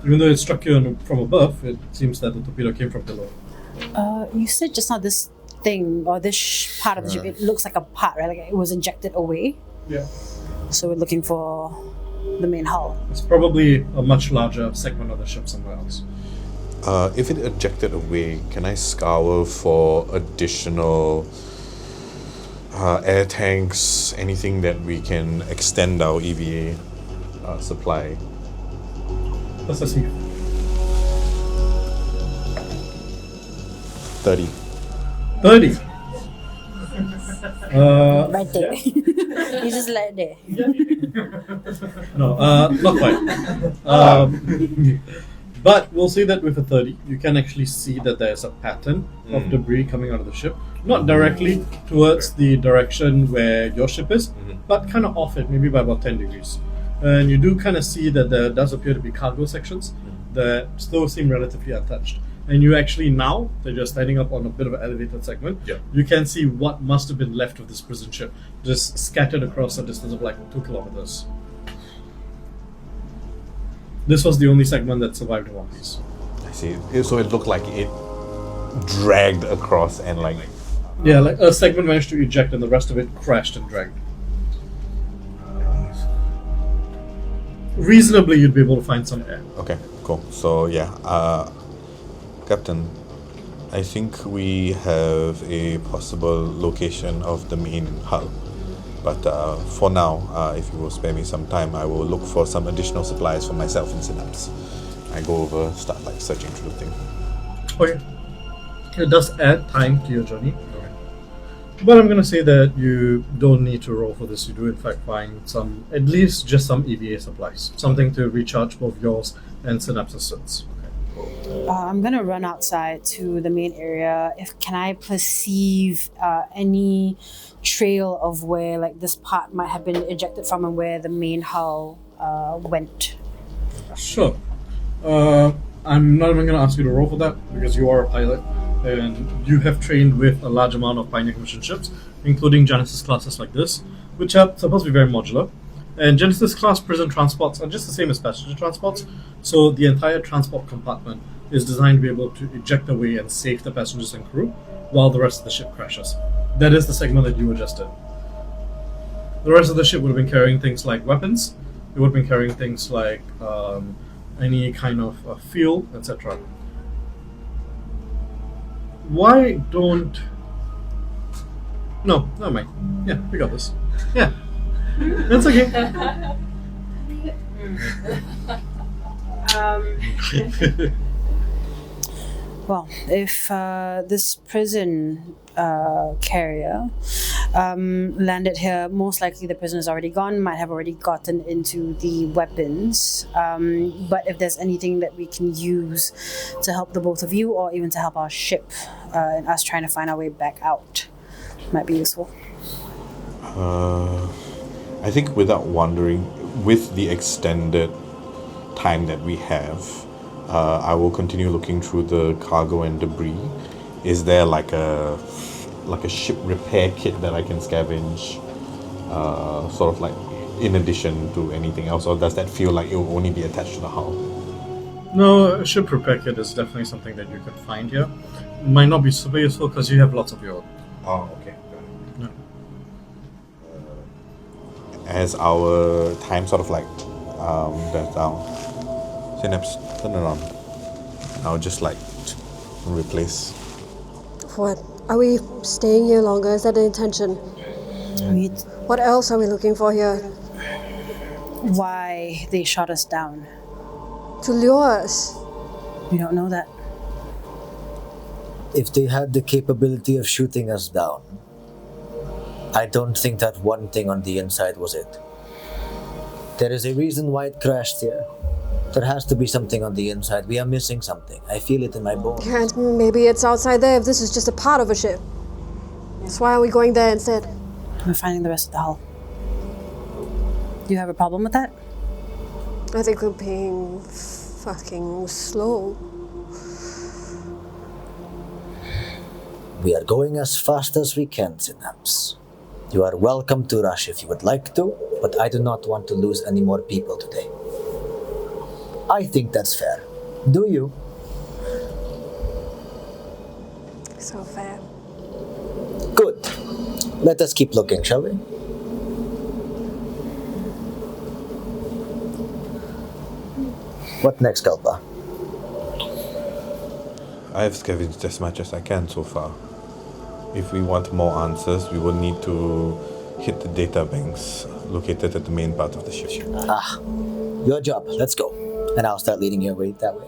A: Even though it struck you from above, it seems that the torpedo came from below.
I: You said just now this thing or this part of the ship, it looks like a part, right? Like it was injected away.
A: Yeah.
I: So we're looking for the main hull.
A: It's probably a much larger segment of the ship somewhere else.
F: If it ejected away, can I scour for additional air tanks, anything that we can extend our EVA supply?
A: Let's see.
F: 30.
A: 30.
I: Right there. You just let it there.
A: No, not quite. But we'll say that with a 30, you can actually see that there's a pattern of debris coming out of the ship. Not directly towards the direction where your ship is, but kind of off it, maybe by about 10 degrees. And you do kind of see that there does appear to be cargo sections that still seem relatively untouched. And you actually, now that you're standing up on a bit of an elevated segment, you can see what must have been left of this prison ship, just scattered across a distance of like 2 kilometers. This was the only segment that survived in one piece.
F: I see. So it looked like it dragged across and like...
A: Yeah, like a segment managed to eject and the rest of it crashed and dragged. Reasonably, you'd be able to find some air.
F: Okay, cool. So yeah, Captain, I think we have a possible location of the main hull. But for now, if you will spare me some time, I will look for some additional supplies for myself and Synapse. I go over, start like searching through the thing.
A: Okay. It does add time to your journey. But I'm going to say that you don't need to roll for this. You do in fact find some, at least just some EVA supplies. Something to recharge both yours and Synapse's suits.
I: I'm gonna run outside to the main area. Can I perceive any trail of where like this part might have been ejected from and where the main hull went?
A: Sure. I'm not even going to ask you to roll for that because you are a pilot and you have trained with a large amount of Pioneer Commission ships, including Genesis classes like this, which are supposed to be very modular. And Genesis class prison transports are just the same as passenger transports, so the entire transport compartment is designed to be able to eject away and save the passengers and crew while the rest of the ship crashes. That is the segment that you were just in. The rest of the ship would have been carrying things like weapons, it would have been carrying things like any kind of fuel, etc. Why don't... No, never mind. Yeah, we got this. Yeah. That's okay.
I: Well, if this prison carrier landed here, most likely the prison is already gone, might have already gotten into the weapons. But if there's anything that we can use to help the both of you or even to help our ship and us trying to find our way back out, might be useful.
F: I think without wondering, with the extended time that we have, I will continue looking through the cargo and debris. Is there like a ship repair kit that I can scavenge? Sort of like in addition to anything else, or does that feel like it will only be attached to the hull?
A: No, a ship repair kit is definitely something that you could find here. Might not be super useful because you have lots of your own.
F: Oh, okay.
A: Yeah.
F: As our time sort of like goes down, Synapse, turn around. I'll just like replace.
C: What? Are we staying here longer? Is that the intention? What else are we looking for here?
I: Why they shot us down?
C: To lure us?
I: We don't know that.
E: If they had the capability of shooting us down, I don't think that one thing on the inside was it. There is a reason why it crashed here. There has to be something on the inside. We are missing something. I feel it in my bones.
C: And maybe it's outside there if this is just a part of a ship. So why are we going there instead?
I: We're finding the rest of the hull. Do you have a problem with that?
C: I think we're being fucking slow.
E: We are going as fast as we can, Synapse. You are welcome to rush if you would like to, but I do not want to lose any more people today. I think that's fair. Do you?
C: So fair.
E: Good. Let us keep looking, shall we? What next, Kalpa?
F: I've scavenged as much as I can so far. If we want more answers, we will need to hit the data banks located at the main part of the ship.
E: Ah, your job. Let's go. And I'll start leading your way that way.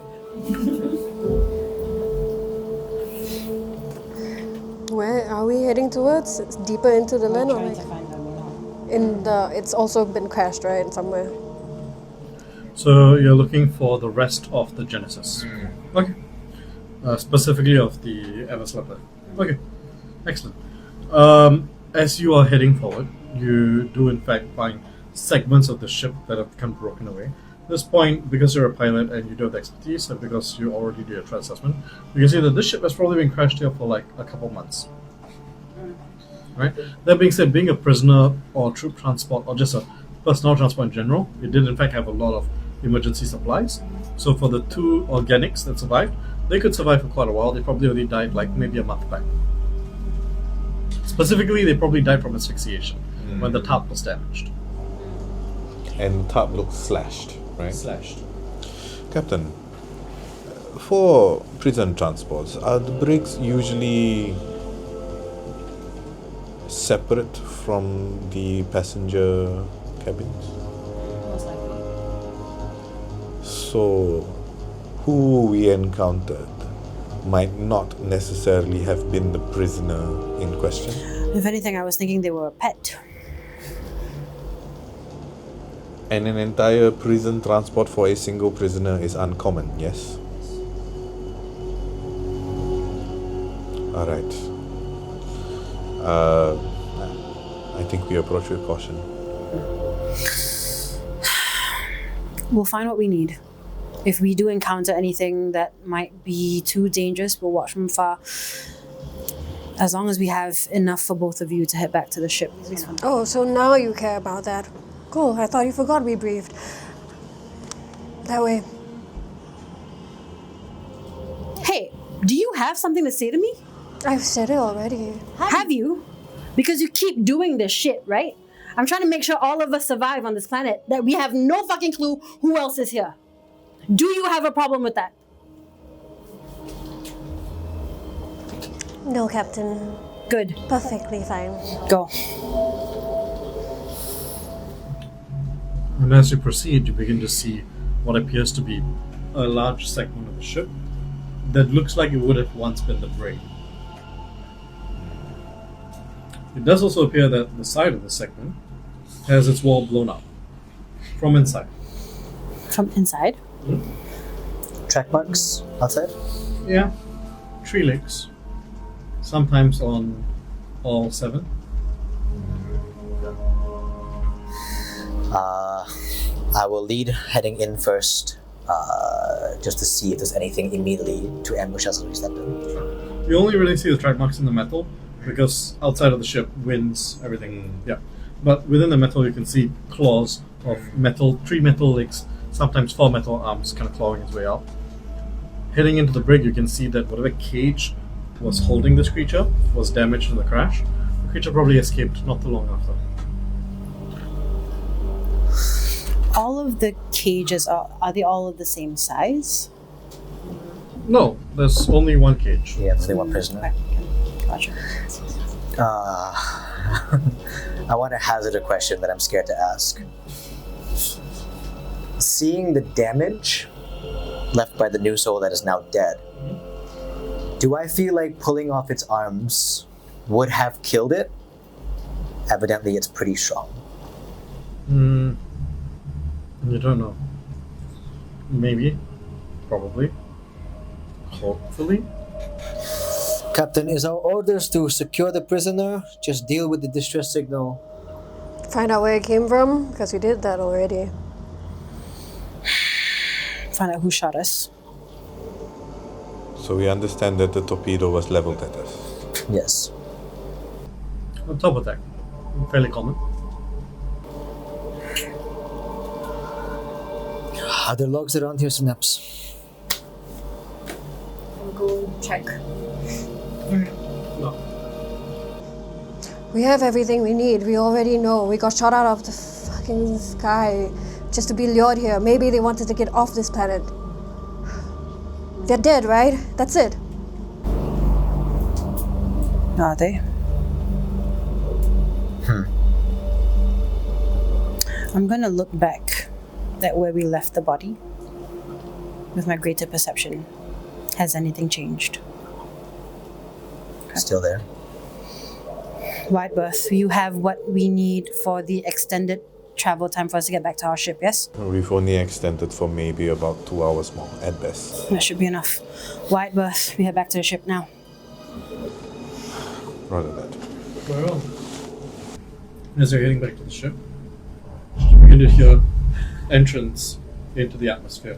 C: Where are we heading towards? It's deeper into the land, or
D: Trying
C: like
D: to find them.
C: in the? It's also been crashed, right? Somewhere.
A: So you're looking for the rest of the Genesis. Okay. Specifically of the Everslepper. Okay. Excellent. As you are heading forward, you do in fact find segments of the ship that have become broken away. At this point, because you're a pilot and you do have the expertise, and because you already did a threat assessment, you can see that this ship has probably been crashed here for like a couple months. Right? That being said, being a prisoner or troop transport or just a personnel transport in general, it did in fact have a lot of emergency supplies. So for the two organics that survived, they could survive for quite a while. They probably only died like maybe a month back. Specifically, they probably died from asphyxiation when the tarp was damaged.
F: And the tarp looks slashed, right?
A: Slashed.
F: Captain, for prison transports, are the brakes usually separate from the passenger cabins?
D: Most likely.
F: So, who we encountered might not necessarily have been the prisoner in question.
I: If anything, I was thinking they were a pet.
F: And an entire prison transport for a single prisoner is uncommon, yes? Alright. I think we approach with caution.
I: We'll find what we need. If we do encounter anything that might be too dangerous, we'll watch from far. As long as we have enough for both of you to head back to the ship.
C: Oh, so now you care about that. Cool, I thought you forgot we briefed. That way.
I: Hey, do you have something to say to me?
C: I've said it already.
I: Have you? Because you keep doing this shit, right? I'm trying to make sure all of us survive on this planet, that we have no fucking clue who else is here. Do you have a problem with that?
C: No, Captain.
I: Good.
C: Perfectly fine.
I: Go.
A: And as you proceed, you begin to see what appears to be a large segment of the ship that looks like it would have once been the brain. It does also appear that the side of the segment has its wall blown up from inside.
I: From inside?
E: Track marks outside?
A: Yeah, tree legs. Sometimes on all 7.
E: I will lead heading in first just to see if there's anything immediately to ambush us as we step in.
A: You only really see the track marks in the metal because outside of the ship, winds, everything. Yeah, but within the metal, you can see claws of metal, 3 metal legs, sometimes 4 metal arms, kind of clawing its way out. Heading into the brig, you can see that whatever cage was holding this creature was damaged in the crash. The creature probably escaped not too long after.
I: All of the cages are they all of the same size?
A: No, there's only one cage.
E: Yeah, there's only one prisoner.
I: Gotcha.
E: I want to hazard a question that I'm scared to ask. Seeing the damage left by the new soul that is now dead, do I feel like pulling off its arms would have killed it? Evidently, it's pretty strong.
A: You don't know. Maybe. Probably. Hopefully.
B: Captain, is our orders to secure the prisoner? Just deal with the distress signal.
C: Find out where it came from, because we did that already.
I: Find out who shot us.
F: So we understand that the torpedo was leveled at us.
E: Yes.
A: On top attack. Fairly common.
B: Are there logs around here, Synapse?
C: I'll go check.
A: No.
C: We have everything we need. We already know. We got shot out of the fucking sky just to be lured here. Maybe they wanted to get off this planet. They're dead, right? That's it.
I: Are they? I'm gonna look back at where we left the body with my greater perception. Has anything changed?
E: Still there.
I: Wide berth, you have what we need for the extended travel time for us to get back to our ship, yes?
F: We've only extended for maybe about 2 hours more at best.
I: That should be enough. Wide berth, we head back to the ship now.
F: Rather that.
A: Well, as you're heading back to the ship, you begin to hear entrance into the atmosphere.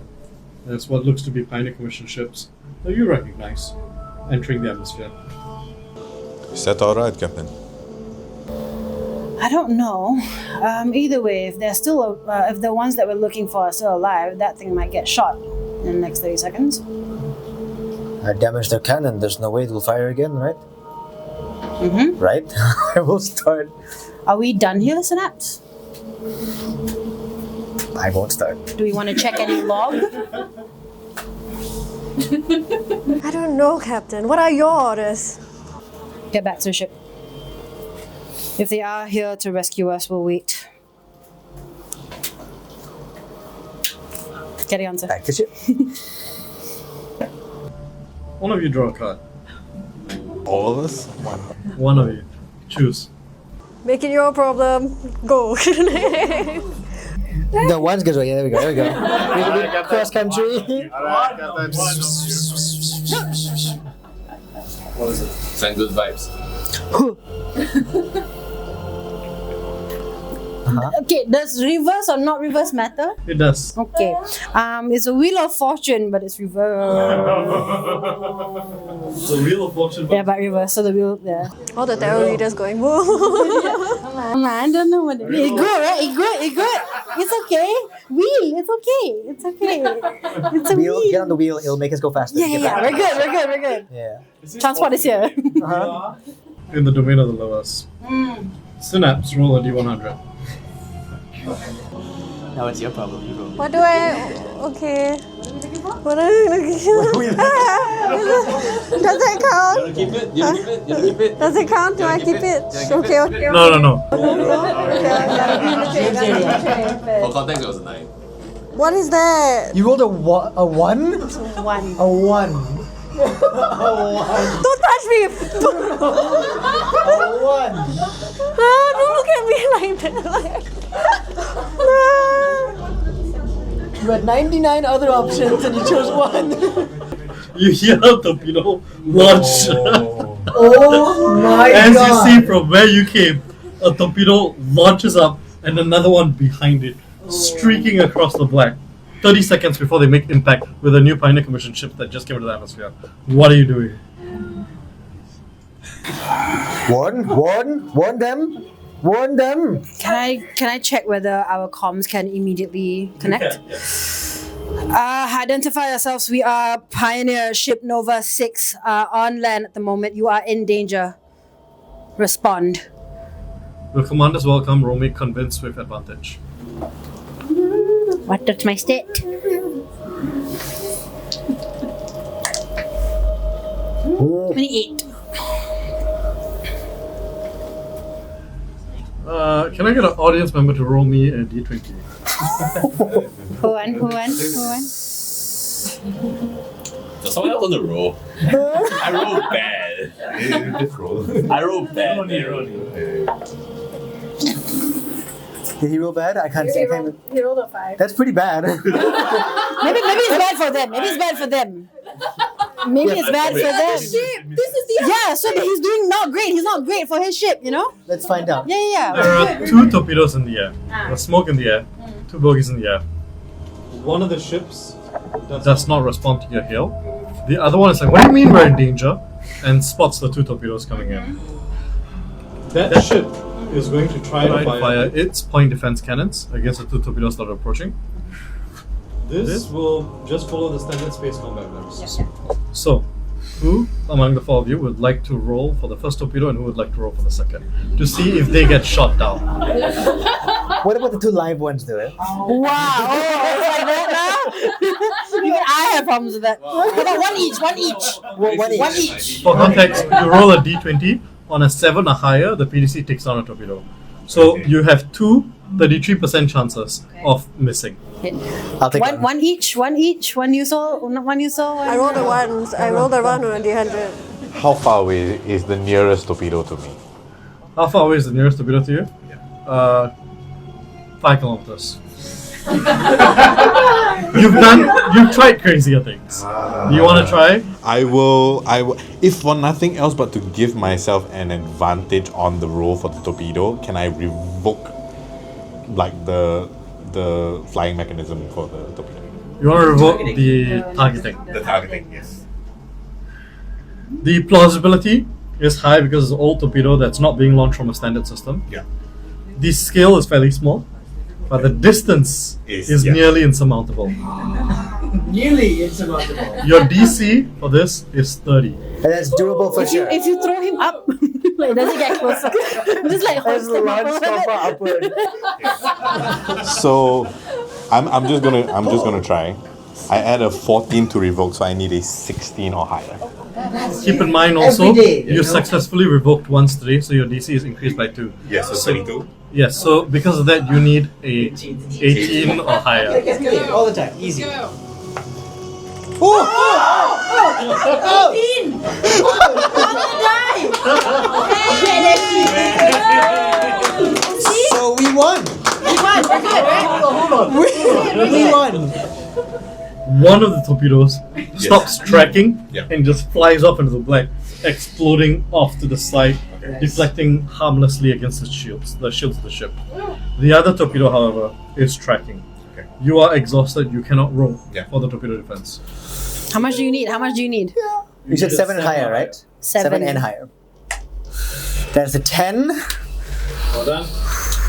A: There's what looks to be Pioneer Commission ships that you recognize entering the atmosphere.
F: Is that alright, Captain?
I: I don't know. Either way, if they're still, if the ones that we're looking for are still alive, that thing might get shot in the next 30 seconds.
E: I damaged their cannon. There's no way it will fire again, right?
I: Mm-hmm.
E: Right? I will start.
I: Are we done here, Synapse?
E: I won't start.
I: Do we want to check any log?
C: I don't know, Captain. What are your orders?
I: Get back to the ship. If they are here to rescue us, we'll wait. Get the answer.
E: Back to ship.
A: One of you draw a card.
F: All of us?
A: One of you. Choose.
C: Make it your problem. Go.
B: The ones goes right. Yeah, there we go. There we go. Cross country.
H: Alright, Captain. What is it? Send good vibes.
I: Okay, does reverse or not reverse matter?
A: It does.
I: Okay. It's a wheel of fortune, but it's reverse.
A: The Wheel of Fortune.
I: Yeah, but reverse. So the wheel, yeah.
C: All the tarot readers going, whoa.
I: I don't know what it is. It's good, right? It's good. It's good. It's okay. Wheel. It's okay. It's okay. It's a
E: Wheel,
I: wheel.
E: get on the wheel. It'll make us go faster.
I: Yeah,
E: Get
I: yeah,
E: back.
I: We're good.
E: Yeah.
I: Transport is here.
A: In the domain of the lowest. Synapse, roll a d100.
J: Now it's your problem. You roll.
C: What do I... Okay. What are you looking for? Does it count?
H: You wanna keep it? You wanna keep it? You wanna keep it?
C: Does it count? Do I keep it? Okay, okay.
A: No.
H: For context, it was a 9.
C: What is that?
B: You rolled a one?
I: One.
B: A one.
C: Don't touch me!
B: A one.
C: Don't look at me like that.
B: You had 99 other options and you chose one.
A: You hear a torpedo launch.
B: Oh my
A: As
B: god.
A: you see from where you came, a torpedo launches up and another one behind it, streaking across the black. 30 seconds before they make impact with a new Pioneer Commission ship that just came into the atmosphere. What are you doing?
B: Warn them.
I: Can I check whether our comms can immediately connect?
A: Yes.
I: Identify yourselves. We are Pioneer Ship Nova 6 on land at the moment. You are in danger. Respond.
A: The commanders welcome. Roll me convince with advantage.
I: What is my stat? 28.
A: Can I get an audience member to roll me a d20?
I: Who won?
H: So someone else on the roll. I roll bad. I roll bad.
B: Did he roll bad? I can't say.
G: He rolled a 5.
B: That's pretty bad.
I: Maybe it's bad for them. Maybe it's bad for them. Maybe it's bad for them.
G: This is the
I: Yeah, so he's doing not great. He's not great for his ship, you know?
B: Let's find out.
I: Yeah.
A: There are 2 torpedoes in the air. There's smoke in the air. 2 bogies in the air. One of the ships does not respond to your hail. The other one is like, what do you mean we're in danger? And spots the 2 torpedoes coming in. That ship is going to try to fire its point defense cannons against the 2 torpedoes that are approaching. This will just follow the standard space combat rules. So, who among the 4 of you would like to roll for the first torpedo and who would like to roll for the second? To see if they get shot down.
B: What about the 2 live ones, though?
I: Wow. Oh, it's like that now? Even I have problems with that. How about one each?
B: One each.
A: For context, you roll a d20. On a 7 or higher, the PDC takes down a torpedo. So you have 33% chances of missing.
B: I'll take
I: One each. One you saw.
C: I rolled a 1. I rolled a 1 on a d100.
F: How far away is the nearest torpedo to me?
A: How far away is the nearest torpedo to you? 5 kilometers. You've tried crazier things. Do you want to try?
F: I will, if for nothing else but to give myself an advantage on the roll for the torpedo, can I revoke like the flying mechanism for the torpedo?
A: You want to revoke the targeting.
H: The targeting, yes.
A: The plausibility is high because it's an old torpedo that's not being launched from a standard system.
H: Yeah.
A: The scale is fairly small, but the distance is nearly insurmountable.
B: Nearly insurmountable.
A: Your DC for this is 30.
B: And that's doable for sure.
I: If you throw him up, like, does he get closer? Just like
B: That's
I: hoist
B: the
I: him
B: launch
I: up.
B: stopper upward.
F: So, I'm just gonna try. I add a 14 to revoke, so I need a 16 or higher.
A: Keep in mind also,
B: Every day,
A: you successfully revoked once today, so your DC is increased by 2.
H: Yes, so 22.
A: Yes, so because of that, you need a 18 or higher.
B: All the time. Easy. So we won. We won.
A: One of the torpedoes stops tracking
H: Yeah.
A: and just flies off into the black, exploding off to the side, deflecting harmlessly against the shields of the ship. The other torpedo, however, is tracking.
H: Okay.
A: You are exhausted, you cannot roll
H: Yeah.
A: for the torpedo defense.
I: How much do you need?
B: You said 7 and higher, right?
I: 7
B: and higher. That's a 10.
A: Well done.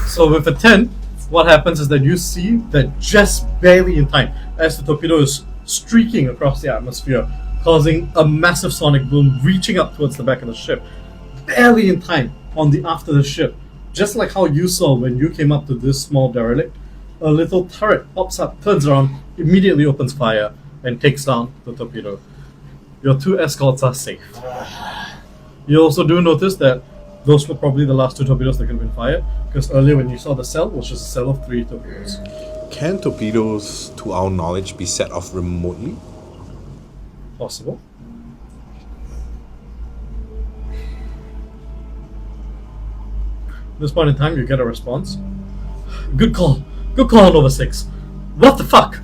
A: So with a 10, what happens is that you see that just barely in time, as the torpedo is streaking across the atmosphere, causing a massive sonic boom, reaching up towards the back of the ship, barely in time on the aft of the ship. Just like how you saw when you came up to this small derelict, a little turret pops up, turns around, immediately opens fire, and takes down the torpedo. Your 2 escorts are safe. You also do notice that those were probably the last 2 torpedoes that could have been fired, because earlier when you saw the cell, it was just a cell of 3 torpedoes.
F: Can torpedoes, to our knowledge, be set off remotely?
A: Possible. At this point in time, you get a response. Good call, Nova 6. What the fuck?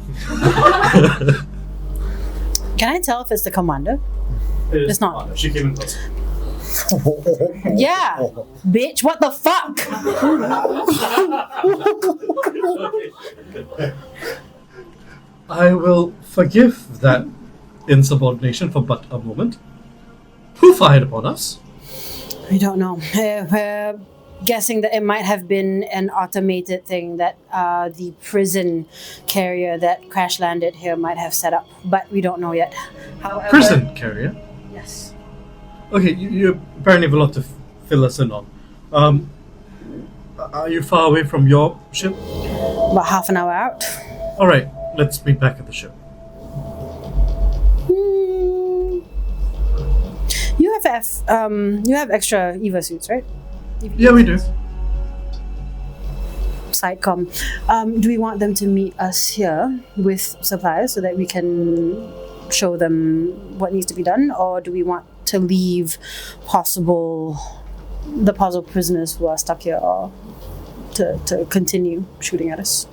I: Can I tell if it's the commander? It's not.
A: She came in first.
I: Yeah, bitch. What the fuck?
A: I will forgive that insubordination for but a moment. Who fired upon us?
I: We don't know. We're guessing that it might have been an automated thing that the prison carrier that crash landed here might have set up, but we don't know yet. However,
A: Prison carrier?
I: Yes.
A: Okay, you apparently have a lot to fill us in on. Are you far away from your ship?
I: About half an hour out.
A: Alright, let's meet back at the ship.
I: You have extra EVA suits, right?
A: Yeah, we do.
I: Sidecom. Do we want them to meet us here with supplies so that we can show them what needs to be done, or do we want to leave the possible prisoners who are stuck here or to continue shooting at us?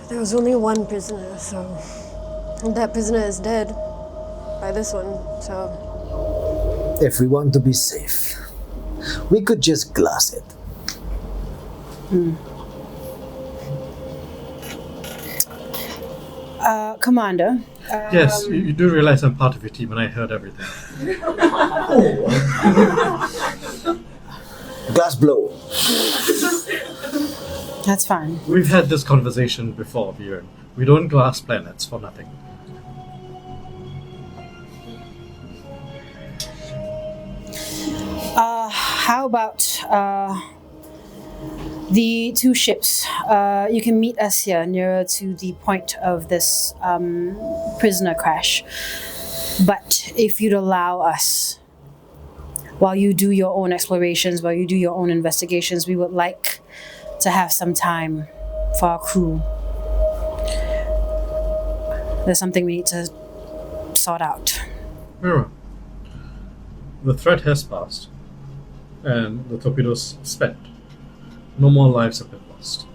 C: There was only one prisoner, so that prisoner is dead by this one, so
B: If we want to be safe, we could just glass it.
I: Commander.
A: Yes, you do realize I'm part of your team and I heard everything.
B: Glass blow.
I: That's fine.
A: We've had this conversation before, Bjorn. We don't glass planets for nothing.
I: How about the two ships? You can meet us here nearer to the point of this prisoner crash. But if you'd allow us, while you do your own explorations, while you do your own investigations, we would like to have some time for our crew. There's something we need to sort out.
A: Mira, the threat has passed, and the torpedoes spent. No more lives have been lost.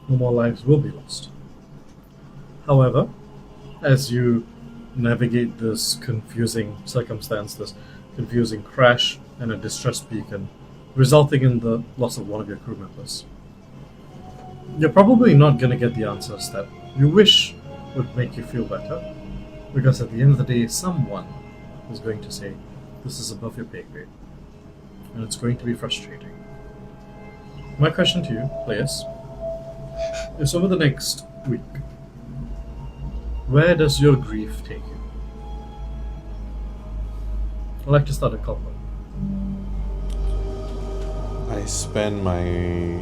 A: No more lives will be lost. However, as you navigate this confusing circumstance, this confusing crash and a distress beacon, resulting in the loss of one of your crew members, you're probably not going to get the answers that you wish would make you feel better, because at the end of the day, someone is going to say, this is above your pay grade, and it's going to be frustrating. My question to you, players, is over the next week, where does your grief take you? I'd like to start a couple.
F: I spend my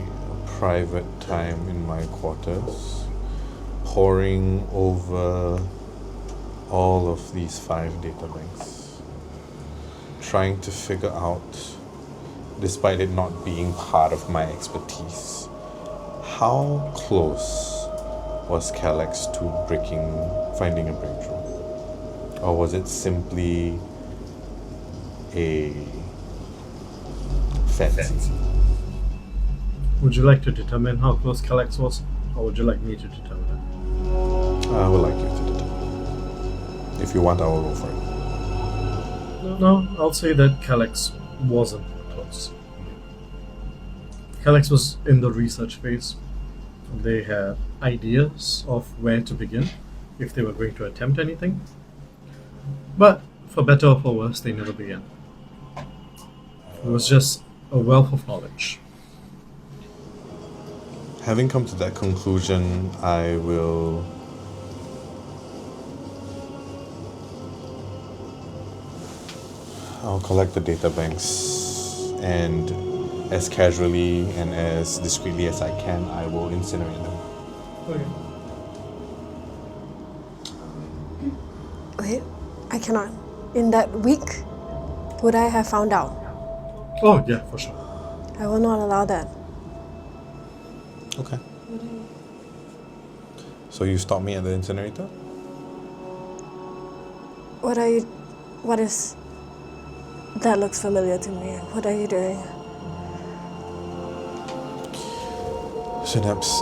F: private time in my quarters poring over all of these 5 databanks, trying to figure out, despite it not being part of my expertise, how close was Calyx to finding a breakthrough? Or was it simply a fantasy?
A: Would you like to determine how close Calyx was, or would you like me to determine it?
F: I would like you to determine. If you want, I will roll for it.
A: No, I'll say that Calyx wasn't close. Calyx was in the research phase. They had ideas of where to begin, if they were going to attempt anything. But, for better or for worse, they never began. It was just a wealth of knowledge.
F: Having come to that conclusion, I'll collect the databanks, and as casually and as discreetly as I can, I will incinerate them.
C: wait, I cannot. In that week, would I have found out?
A: Oh, yeah, for sure.
C: I will not allow that.
F: Okay. So you stop me at the incinerator?
C: What is... That looks familiar to me. What are you doing?
F: Synapse,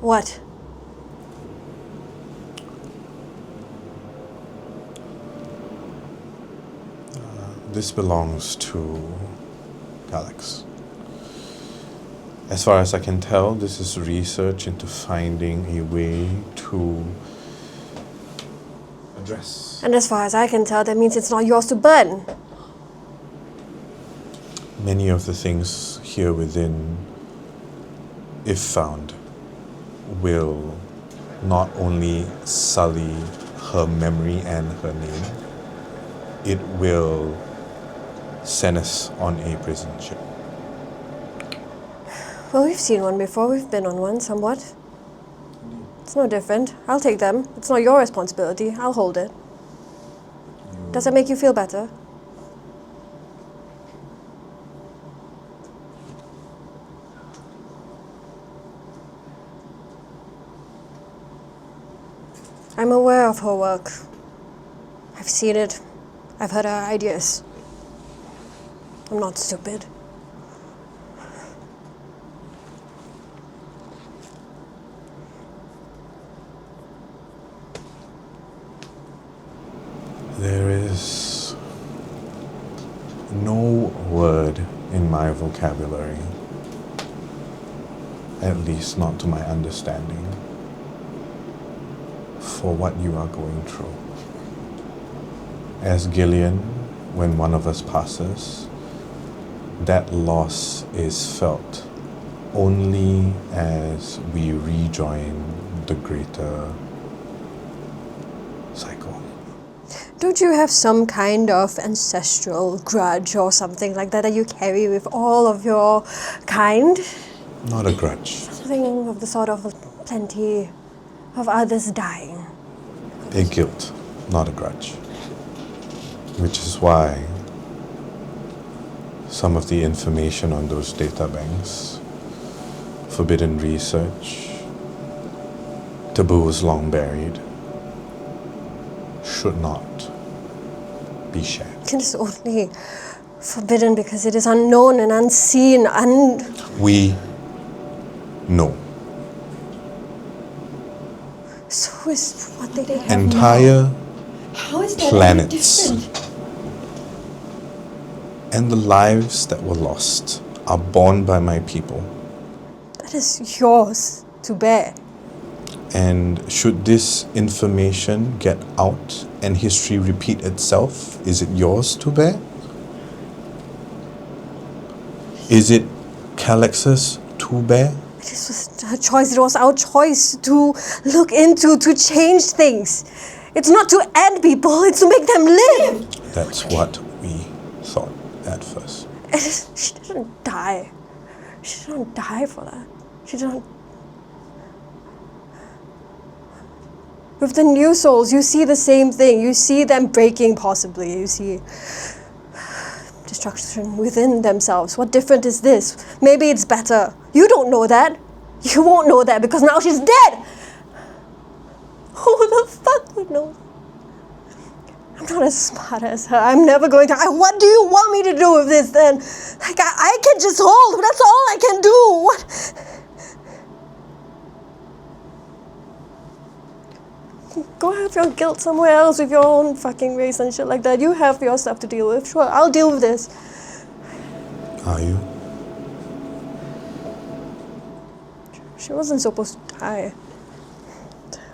C: What?
F: this belongs to Calyx. As far as I can tell, this is research into finding a way to address.
C: And as far as I can tell, that means it's not yours to burn.
F: Many of the things here within, if found, will not only sully her memory and her name, it will send us on a prison ship.
C: Well, we've seen one before. We've been on one somewhat. It's no different. I'll take them. It's not your responsibility. I'll hold it. Does that make you feel better? I'm aware of her work. I've seen it. I've heard her ideas. I'm not stupid.
F: There is no word in my vocabulary, at least not to my understanding, for what you are going through. As Gillian, when one of us passes, that loss is felt only as we rejoin the greater cycle.
C: Don't you have some kind of ancestral grudge or something like that you carry with all of your kind?
F: Not a grudge.
C: Something of the sort of plenty of others dying.
F: A guilt, not a grudge. Which is why some of the information on those data banks, forbidden research, taboos long buried, should not be shared.
C: It is only forbidden because it is unknown and unseen,
F: We know.
C: So is what they have
F: Entire
C: now. How is that
F: planets
C: any different?
F: and the lives that were lost are borne by my people.
C: That is yours to bear.
F: And should this information get out and history repeat itself, is it yours to bear? Is it Calix's to bear?
C: This was her choice. It was our choice to look into, to change things. It's not to end people, it's to make them live.
F: That's what we thought at first.
C: She didn't die. She didn't die for that. She didn't. With the new souls, you see the same thing. You see them breaking, possibly. You see destruction within themselves. What different is this? Maybe it's better. You don't know that. You won't know that because now she's dead. Who the fuck would know? I'm not as smart as her. I'm never going to. What do you want me to do with this then? Like, I can just hold. That's all I can do. What? Go have your guilt somewhere else with your own fucking race and shit like that. You have your stuff to deal with. Sure, I'll deal with this.
F: Are you?
C: She wasn't supposed to die.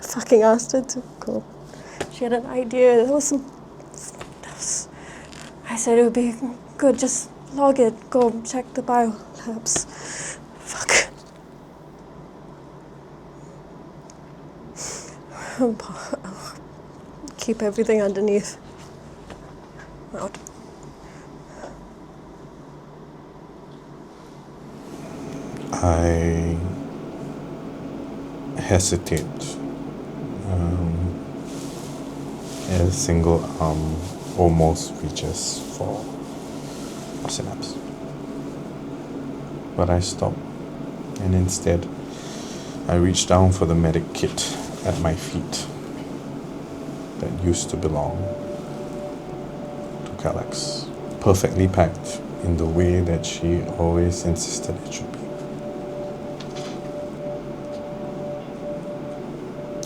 C: Fucking asked her to go. She had an idea. I said it would be good. Just log it. Go check the bio labs. Fuck. Keep everything underneath. Out.
F: I hesitate as a single arm almost reaches for synapse. But I stop, and instead I reach down for the medic kit at my feet that used to belong to Calix, perfectly packed in the way that she always insisted it should be.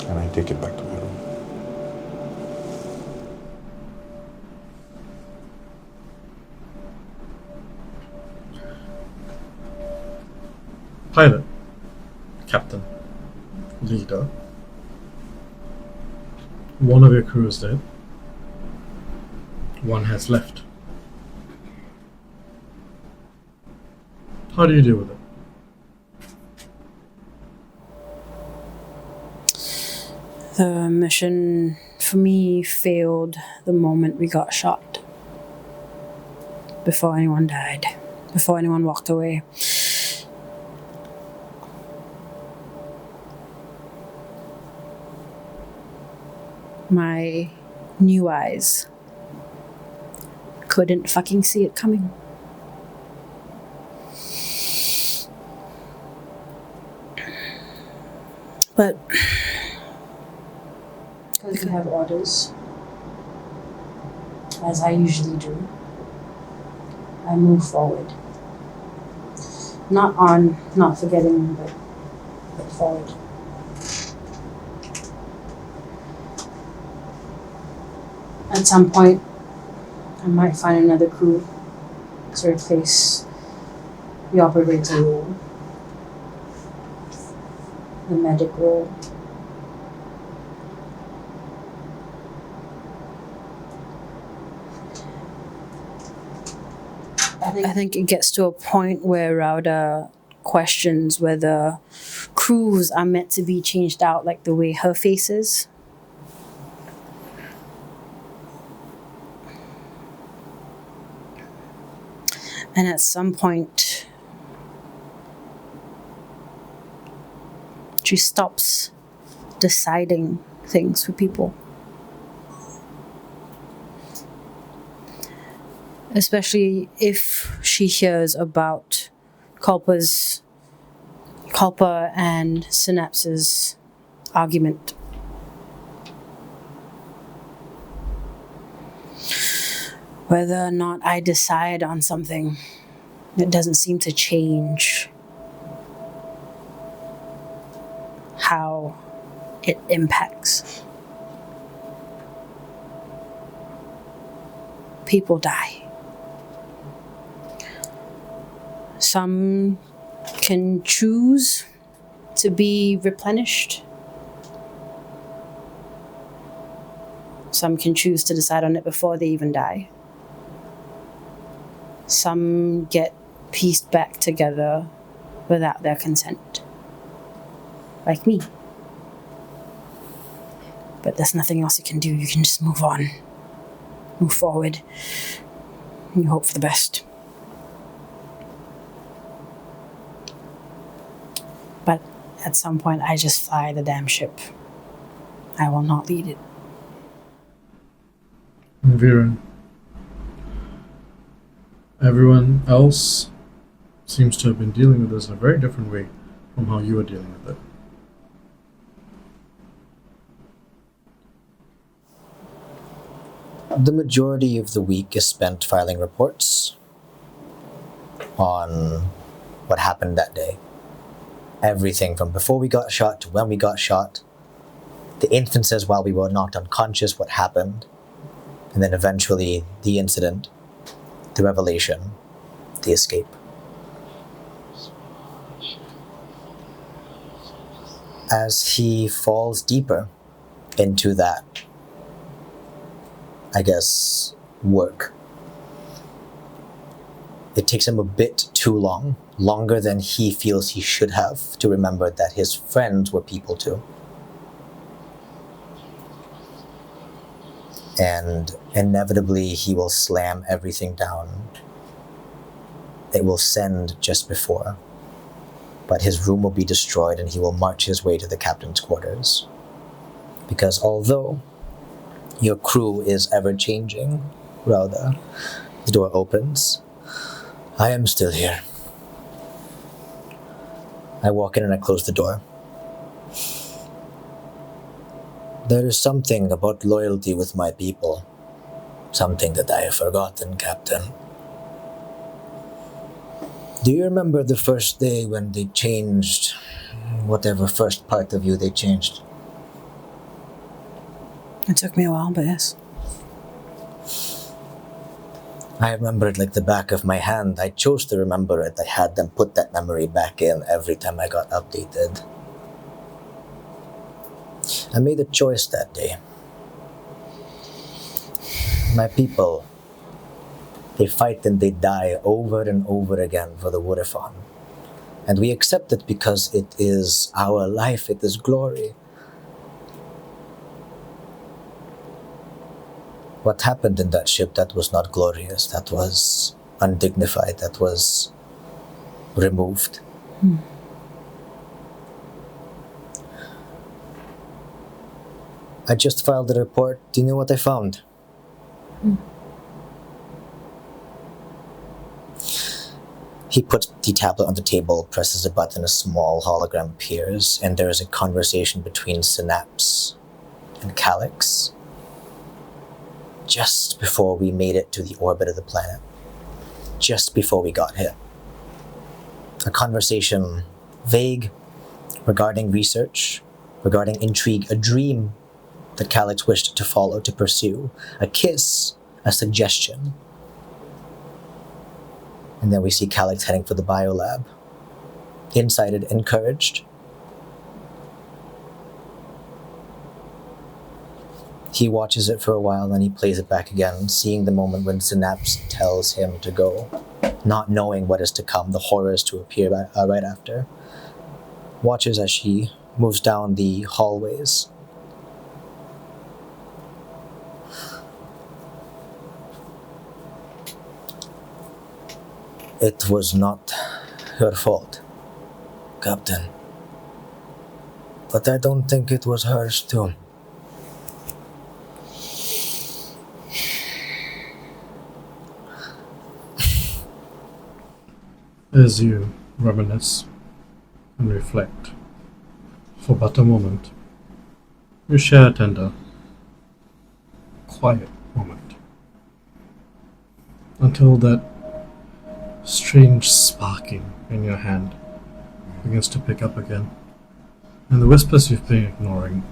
F: And I take it back to my room.
A: Pilot, captain, leader. One of your crew is dead. One has left. How do you deal with it?
I: The mission for me failed the moment we got shot. Before anyone died. Before anyone walked away. My new eyes couldn't fucking see it coming. But
D: Because you have orders, as I usually do, I move forward. Not forgetting, but forward. At some point, I might find another crew to replace the operator role, the medic role.
I: I think it gets to a point where Rauda questions whether crews are meant to be changed out like the way her face is. And at some point, she stops deciding things for people. Especially if she hears about Culpa and Synapse's argument. Whether or not I decide on something, it doesn't seem to change how it impacts. People die. Some can choose to be replenished. Some can choose to decide on it before they even die. Some get pieced back together without their consent. Like me. But there's nothing else you can do. You can just move on. Move forward. And you hope for the best. But at some point, I just fly the damn ship. I will not lead it.
A: Viren. Everyone else seems to have been dealing with this in a very different way from how you are dealing with it.
B: The majority of the week is spent filing reports on what happened that day. Everything from before we got shot to when we got shot, the instances while we were knocked unconscious, what happened, and then eventually the incident, the revelation, the escape. As he falls deeper into that, I guess, work, it takes him a bit too long, longer than he feels he should have, to remember that his friends were people too. And inevitably he will slam everything down. It will send just before. But his room will be destroyed and he will march his way to the captain's quarters. Because although your crew is ever-changing, Rauda, the door opens. I am still here. I walk in and I close the door. There is something about loyalty with my people. Something that I have forgotten, Captain. Do you remember the first day when they changed whatever first part of you they changed?
I: It took me a while, but yes.
B: I remember it like the back of my hand. I chose to remember it. I had them put that memory back in every time I got updated. I made a choice that day. My people, they fight and they die over and over again for the Woodafon. And we accept it because it is our life, it is glory. What happened in that ship, that was not glorious, that was undignified, that was removed. I just filed a report. Do you know what I found? He puts the tablet on the table, presses a button, a small hologram appears, and there is a conversation between Synapse and Calyx just before we made it to the orbit of the planet. Just before we got here. A conversation vague, regarding research, regarding intrigue, a dream that Calyx wished to follow, to pursue, a kiss, a suggestion. And then we see Calyx heading for the biolab. Incited, encouraged. He watches it for a while, then he plays it back again, seeing the moment when Synapse tells him to go, not knowing what is to come, the horrors to appear right after. Watches as she moves down the hallways. It was not her fault, Captain. But I don't think it was hers too.
A: As you reminisce and reflect for but a moment, you share a tender, quiet moment. Until that strange sparking in your hand begins to pick up again, and the whispers you've been ignoring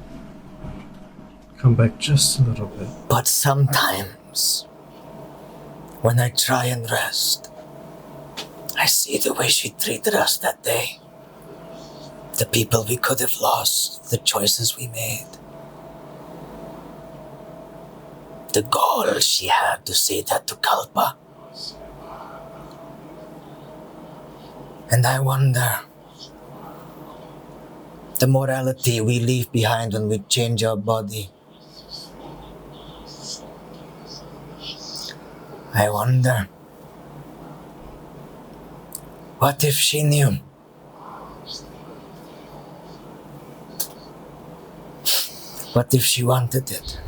A: come back just a little bit.
B: But sometimes, when I try and rest, I see the way she treated us that day. The people we could have lost, the choices we made. The gall she had to say that to Kalpa. And I wonder, the morality we leave behind when we change our body. I wonder, what if she knew? What if she wanted it?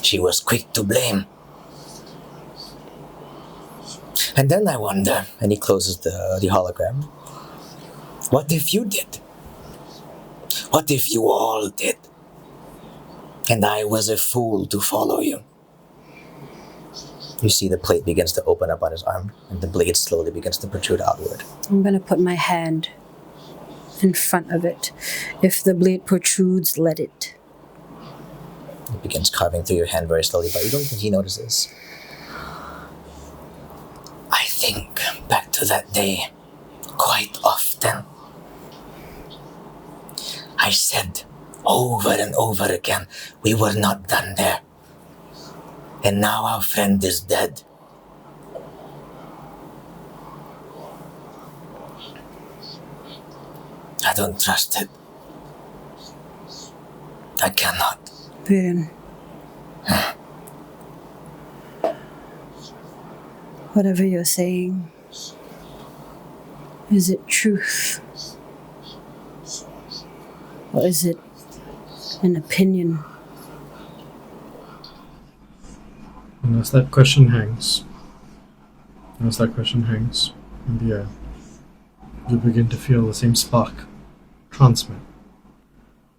B: She was quick to blame. And then I wonder, and he closes the hologram, what if you did? What if you all did? And I was a fool to follow you. You see the plate begins to open up on his arm, and the blade slowly begins to protrude outward.
I: I'm gonna put my hand in front of it. If the blade protrudes, let it.
B: It begins carving through your hand very slowly, but you don't think he notices. I think back to that day quite often. I said over and over again, we were not done there. And now our friend is dead. I don't trust it. I cannot.
I: Viren. Whatever you're saying, is it truth? Or is it an opinion?
A: And as that question hangs in the air, you begin to feel the same spark transmit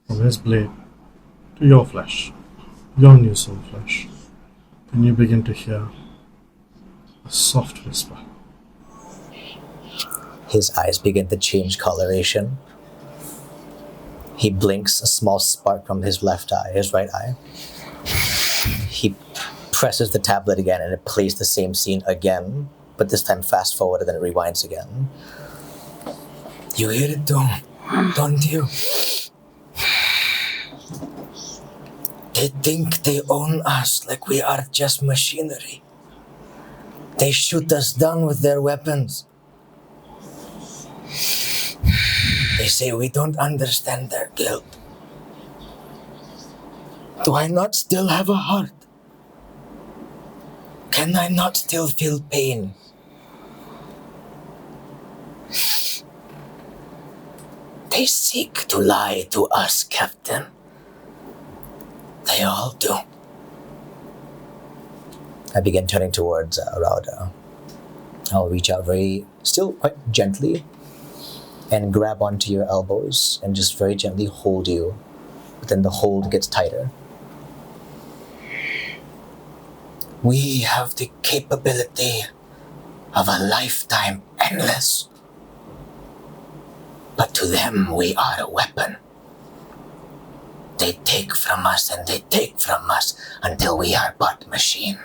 A: from his blade to your flesh, your new soul flesh. And you begin to hear a soft whisper.
B: His eyes begin to change coloration. He blinks, a small spark from his right eye. He presses the tablet again, and it plays the same scene again, but this time fast forward and then it rewinds again. You hear it too, don't you? They think they own us like we are just machinery. They shoot us down with their weapons. They say we don't understand their guilt. Do I not still have a heart? Can I not still feel pain? They seek to lie to us, Captain. They all do. I begin turning towards Rauda. I'll reach out still quite gently, and grab onto your elbows and just very gently hold you. But then the hold gets tighter. We have the capability of a lifetime endless. But to them, we are a weapon. They take from us and they take from us until we are but machine.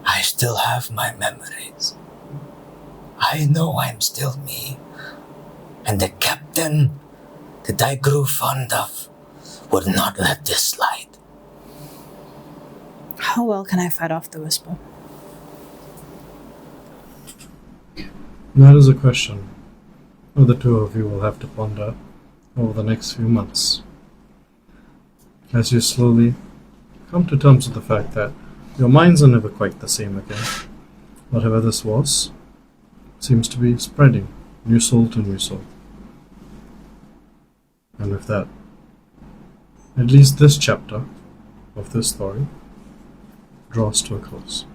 B: I still have my memories. I know I'm still me. And the captain that I grew fond of would not let this slide.
I: How well can I fight off the whisper?
A: That is a question the two of you will have to ponder over the next few months, as you slowly come to terms with the fact that your minds are never quite the same again. Whatever this was seems to be spreading, new soul to new soul. And with that, at least this chapter of this story draws to a close.